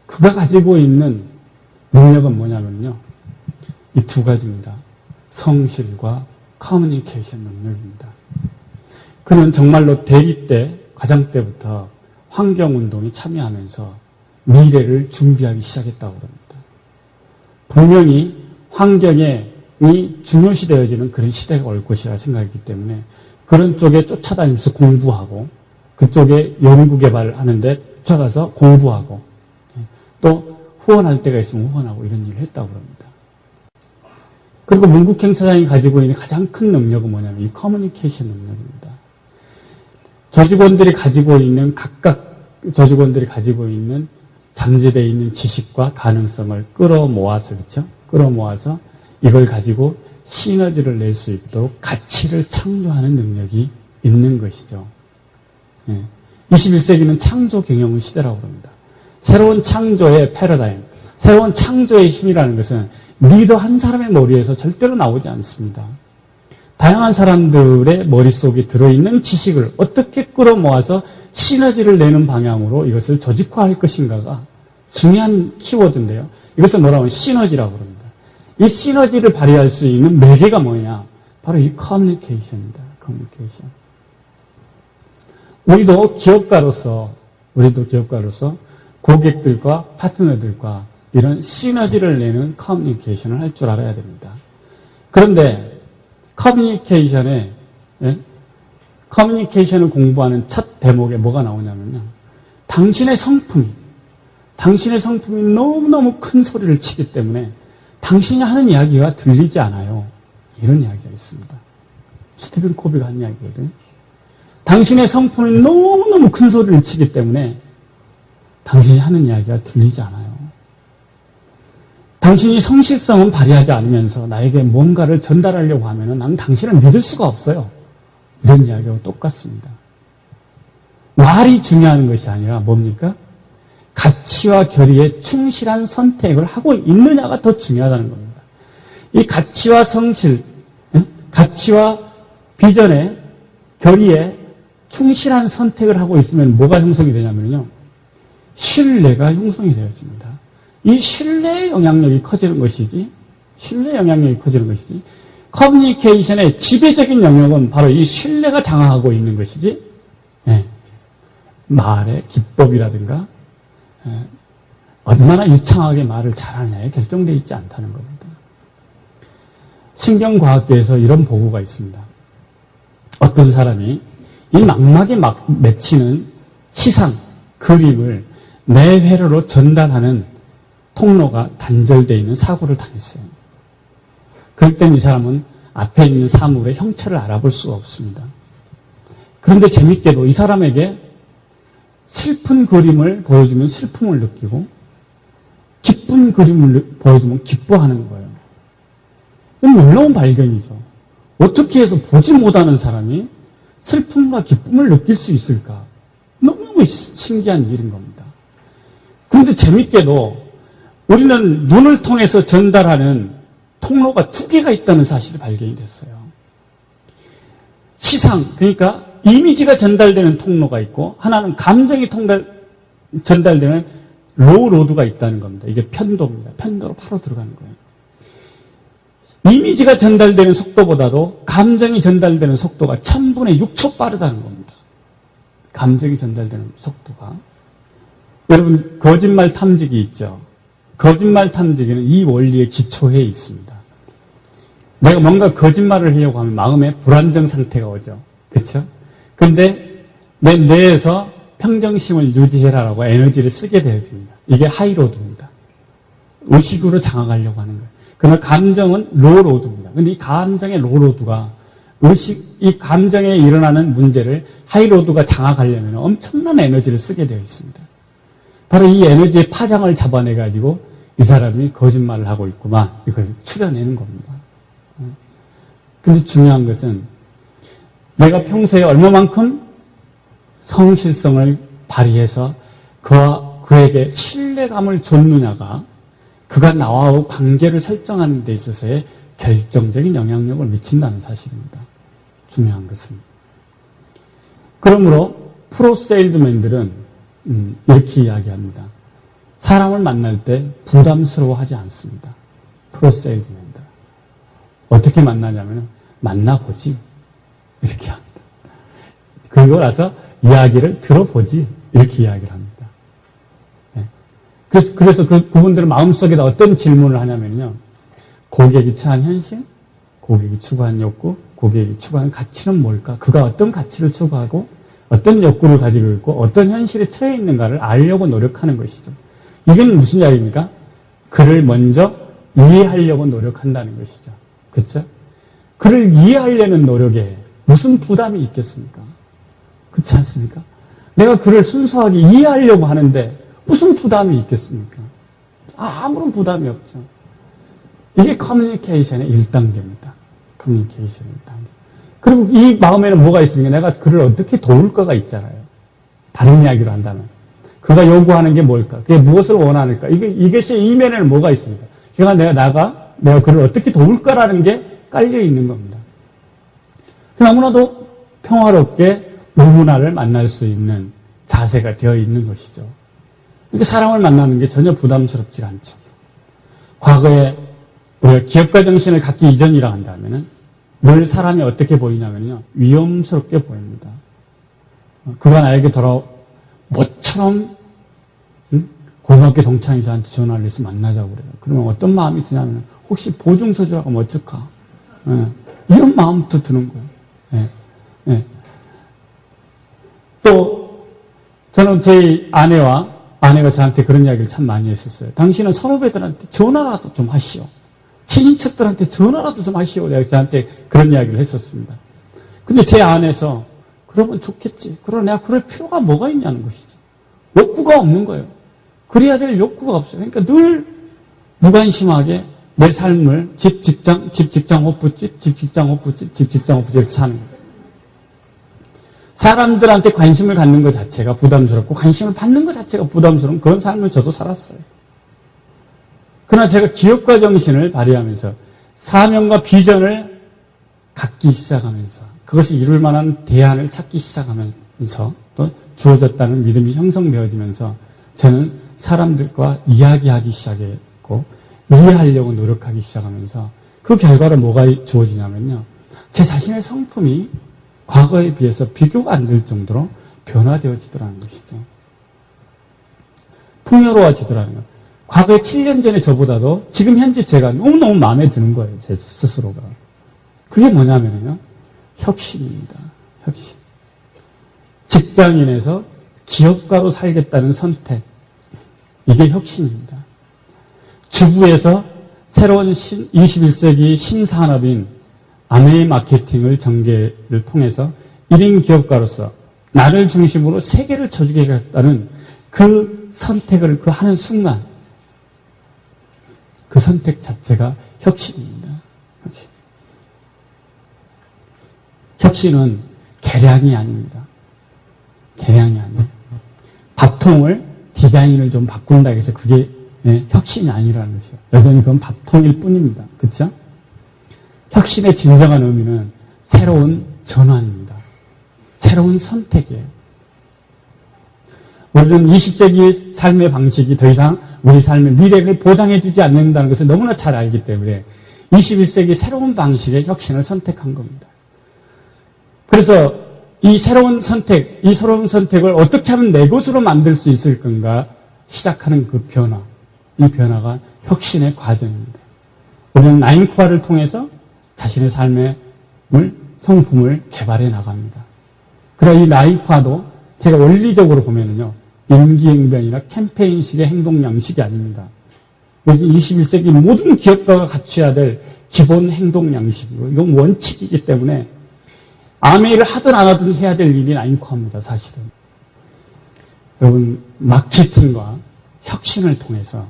그가 가지고 있는 능력은 뭐냐면요. 이 두 가지입니다. 성실과 커뮤니케이션 능력입니다. 그는 정말로 대리 때, 과장 때부터 환경운동에 참여하면서 미래를 준비하기 시작했다고 합니다. 분명히 환경이 중요시되어지는 그런 시대가 올 것이라 생각했기 때문에 그런 쪽에 쫓아다니면서 공부하고 그쪽에 연구개발을 하는데 쫓아가서 공부하고 또 후원할 때가 있으면 후원하고 이런 일을 했다고 합니다. 그리고 문국행 사장이 가지고 있는 가장 큰 능력은 뭐냐면 이 커뮤니케이션 능력입니다. 각각 저직원들이 가지고 있는 잠재되어 있는 지식과 가능성을 끌어모아서, 그렇죠? 끌어모아서 이걸 가지고 시너지를 낼 수 있도록 가치를 창조하는 능력이 있는 것이죠. 21세기는 창조 경영의 시대라고 합니다. 새로운 창조의 패러다임, 새로운 창조의 힘이라는 것은 리더 한 사람의 머리에서 절대로 나오지 않습니다. 다양한 사람들의 머릿속에 들어있는 지식을 어떻게 끌어모아서 시너지를 내는 방향으로 이것을 조직화할 것인가가 중요한 키워드인데요. 이것을 뭐라고 하면 시너지라고 합니다. 이 시너지를 발휘할 수 있는 매개가 뭐냐? 바로 이 커뮤니케이션입니다. 커뮤니케이션. 우리도 기업가로서 고객들과 파트너들과 이런 시너지를 내는 커뮤니케이션을 할 줄 알아야 됩니다. 그런데 커뮤니케이션을 공부하는 첫 대목에 뭐가 나오냐면요. 당신의 성품이 너무너무 큰 소리를 치기 때문에 당신이 하는 이야기가 들리지 않아요. 이런 이야기가 있습니다. 스티븐 코비가 한 이야기거든요. 당신의 성품이 너무너무 큰 소리를 치기 때문에 당신이 하는 이야기가 들리지 않아요. 당신이 성실성은 발휘하지 않으면서 나에게 뭔가를 전달하려고 하면 나는 당신을 믿을 수가 없어요. 이런 이야기하고 똑같습니다. 말이 중요한 것이 아니라 뭡니까? 가치와 결의에 충실한 선택을 하고 있느냐가 더 중요하다는 겁니다. 이 가치와 가치와 비전에, 결의에 충실한 선택을 하고 있으면 뭐가 형성이 되냐면요. 신뢰가 형성이 되어집니다. 이 신뢰의 영향력이 커지는 것이지, 커뮤니케이션의 지배적인 영역은 바로 이 신뢰가 장악하고 있는 것이지, 말의 기법이라든가, 얼마나 유창하게 말을 잘하느냐에 결정되어 있지 않다는 겁니다. 신경과학계에서 이런 보고가 있습니다. 어떤 사람이 이 망막에 맺히는 치상, 그림을 뇌회로로 전달하는 통로가 단절되어 있는 사고를 당했어요. 그럴 땐 이 사람은 앞에 있는 사물의 형체를 알아볼 수가 없습니다. 그런데 재밌게도 이 사람에게 슬픈 그림을 보여주면 슬픔을 느끼고 기쁜 그림을 보여주면 기뻐하는 거예요. 놀라운 발견이죠. 어떻게 해서 보지 못하는 사람이 슬픔과 기쁨을 느낄 수 있을까? 너무너무 신기한 일인 겁니다. 그런데 재밌게도 우리는 눈을 통해서 전달하는 통로가 두 개가 있다는 사실이 발견이 됐어요. 시상, 그러니까 이미지가 전달되는 통로가 있고 하나는 감정이 전달되는 로우 로드가 있다는 겁니다. 이게 편도입니다. 편도로 바로 들어가는 거예요. 이미지가 전달되는 속도보다도 감정이 전달되는 속도가 1000분의 6초 빠르다는 겁니다. 감정이 전달되는 속도가. 여러분, 거짓말 탐지기 있죠? 거짓말 탐지기는 이 원리에 기초해 있습니다. 내가 뭔가 거짓말을 하려고 하면 마음에 불안정 상태가 오죠. 그렇죠? 근데 내 뇌에서 평정심을 유지해라라고 에너지를 쓰게 되어집니다. 이게 하이로드입니다. 의식으로 장악하려고 하는 거예요. 그러나 감정은 로로드입니다. 근데 이 감정의 로로드가 이 감정에 일어나는 문제를 하이로드가 장악하려면 엄청난 에너지를 쓰게 되어 있습니다. 바로 이 에너지의 파장을 잡아내가지고 이 사람이 거짓말을 하고 있구만, 이걸 추려내는 겁니다. 근데 중요한 것은 내가 평소에 얼마만큼 성실성을 발휘해서 그에게 신뢰감을 줬느냐가 그가 나와의 관계를 설정하는 데 있어서의 결정적인 영향력을 미친다는 사실입니다. 중요한 것은. 그러므로 프로세일즈맨들은 이렇게 이야기합니다. 사람을 만날 때 부담스러워하지 않습니다. 프로세일즈맨들. 어떻게 만나냐면 만나보지. 이렇게 합니다. 그리고 나서 이야기를 들어보지. 이렇게 이야기를 합니다. 네. 그래서 그분들은 마음속에다 어떤 질문을 하냐면요. 고객이 처한 현실, 고객이 추구한 욕구, 고객이 추구하는 가치는 뭘까? 그가 어떤 가치를 추구하고 어떤 욕구를 가지고 있고 어떤 현실에 처해 있는가를 알려고 노력하는 것이죠. 이건 무슨 이야기입니까? 그를 먼저 이해하려고 노력한다는 것이죠. 그렇죠? 그를 이해하려는 노력에 무슨 부담이 있겠습니까? 그렇지 않습니까? 내가 그를 순수하게 이해하려고 하는데 무슨 부담이 있겠습니까? 아무런 부담이 없죠. 이게 커뮤니케이션의 1단계입니다. 커뮤니케이션의 1단계. 그리고 이 마음에는 뭐가 있습니까? 내가 그를 어떻게 도울까가 있잖아요. 다른 이야기로 한다면. 그가 요구하는 게 뭘까? 그게 무엇을 원하는가? 이것이 이면에는 뭐가 있습니까? 그러니까 내가 그를 어떻게 도울까라는 게 깔려 있는 겁니다. 너무나도 평화롭게 누구나를 만날 수 있는 자세가 되어 있는 것이죠. 이렇게 사람을 만나는 게 전혀 부담스럽지 않죠. 과거에 우리가 기업가 정신을 갖기 이전이라 한다면은 늘 사람이 어떻게 보이냐면요. 위험스럽게 보입니다. 그가 나에게 모처럼 고등학교 동창이 저한테 전화를 해서 만나자고 그래요. 그러면 어떤 마음이 드냐면 혹시 보증서주라고 하면 어쩔까? 이런 마음부터 드는 거예요. 또 저는 제 아내가 저한테 그런 이야기를 참 많이 했었어요. 당신은 선후배들한테 전화라도 좀 하시오. 친인척들한테 전화라도 좀 하시오. 내가 저한테 그런 이야기를 했었습니다. 근데 제 안에서 그러면 좋겠지. 그러나 내가 그럴 필요가 뭐가 있냐는 것이죠. 욕구가 없는 거예요. 그래야 될 욕구가 없어요. 그러니까 늘 무관심하게 내 삶을 집, 직장, 호프집, 집, 직장, 호프집, 집, 직장, 호프집 이렇게 사는 거예요. 사람들한테 관심을 갖는 것 자체가 부담스럽고 관심을 받는 것 자체가 부담스러운 그런 삶을 저도 살았어요. 그러나 제가 기업가 정신을 발휘하면서 사명과 비전을 갖기 시작하면서 그것이 이룰 만한 대안을 찾기 시작하면서 또 주어졌다는 믿음이 형성되어지면서 저는 사람들과 이야기하기 시작했고 이해하려고 노력하기 시작하면서 그 결과로 뭐가 주어지냐면요. 제 자신의 성품이 과거에 비해서 비교가 안 될 정도로 변화되어지더라는 것이죠. 풍요로워지더라는 것. 과거에 7년 전에 저보다도 지금 현재 제가 너무너무 마음에 드는 거예요. 제 스스로가. 그게 뭐냐면요. 혁신입니다. 혁신. 직장인에서 기업가로 살겠다는 선택. 이게 혁신입니다. 주부에서 새로운 21세기 신산업인 아메이 마케팅을 전개를 통해서 1인 기업가로서 나를 중심으로 세계를 쳐주겠다는 그 선택을 하는 순간 그 선택 자체가 혁신입니다. 혁신. 혁신은 계량이 아닙니다. 계량이 아니에요. 밥통을 디자인을 좀 바꾼다 해서 그게 혁신이 아니라는 것이죠. 여전히 그건 밥통일 뿐입니다. 그렇죠? 혁신의 진정한 의미는 새로운 전환입니다. 새로운 선택이에요. 우리는 20세기의 삶의 방식이 더 이상 우리 삶의 미래를 보장해주지 않는다는 것을 너무나 잘 알기 때문에 21세기 새로운 방식의 혁신을 선택한 겁니다. 그래서 이 새로운 선택을 어떻게 하면 내 것으로 만들 수 있을 건가 시작하는 그 변화, 이 변화가 혁신의 과정입니다. 우리는 나인코아를 통해서 자신의 삶의 성품을 개발해 나갑니다. 그러나 이 나이파도 제가 원리적으로 보면은요, 임기응변이나 캠페인식의 행동 양식이 아닙니다. 21세기 모든 기업가가 갖춰야 될 기본 행동 양식이고, 이건 원칙이기 때문에 암의 일을 하든 안 하든 해야 될 일이 나인코합니다, 사실은. 여러분, 마케팅과 혁신을 통해서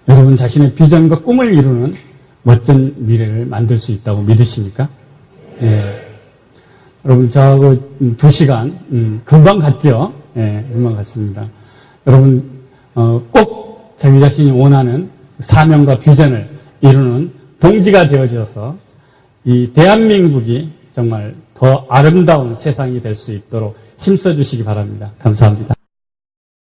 여러분 자신의 비전과 꿈을 이루는 멋진 미래를 만들 수 있다고 믿으십니까? 예. 여러분, 저하고 2시간, 금방 갔죠? 예, 금방 갔습니다. 여러분, 꼭 자기 자신이 원하는 사명과 비전을 이루는 동지가 되어져서 이 대한민국이 정말 더 아름다운 세상이 될 수 있도록 힘써 주시기 바랍니다. 감사합니다.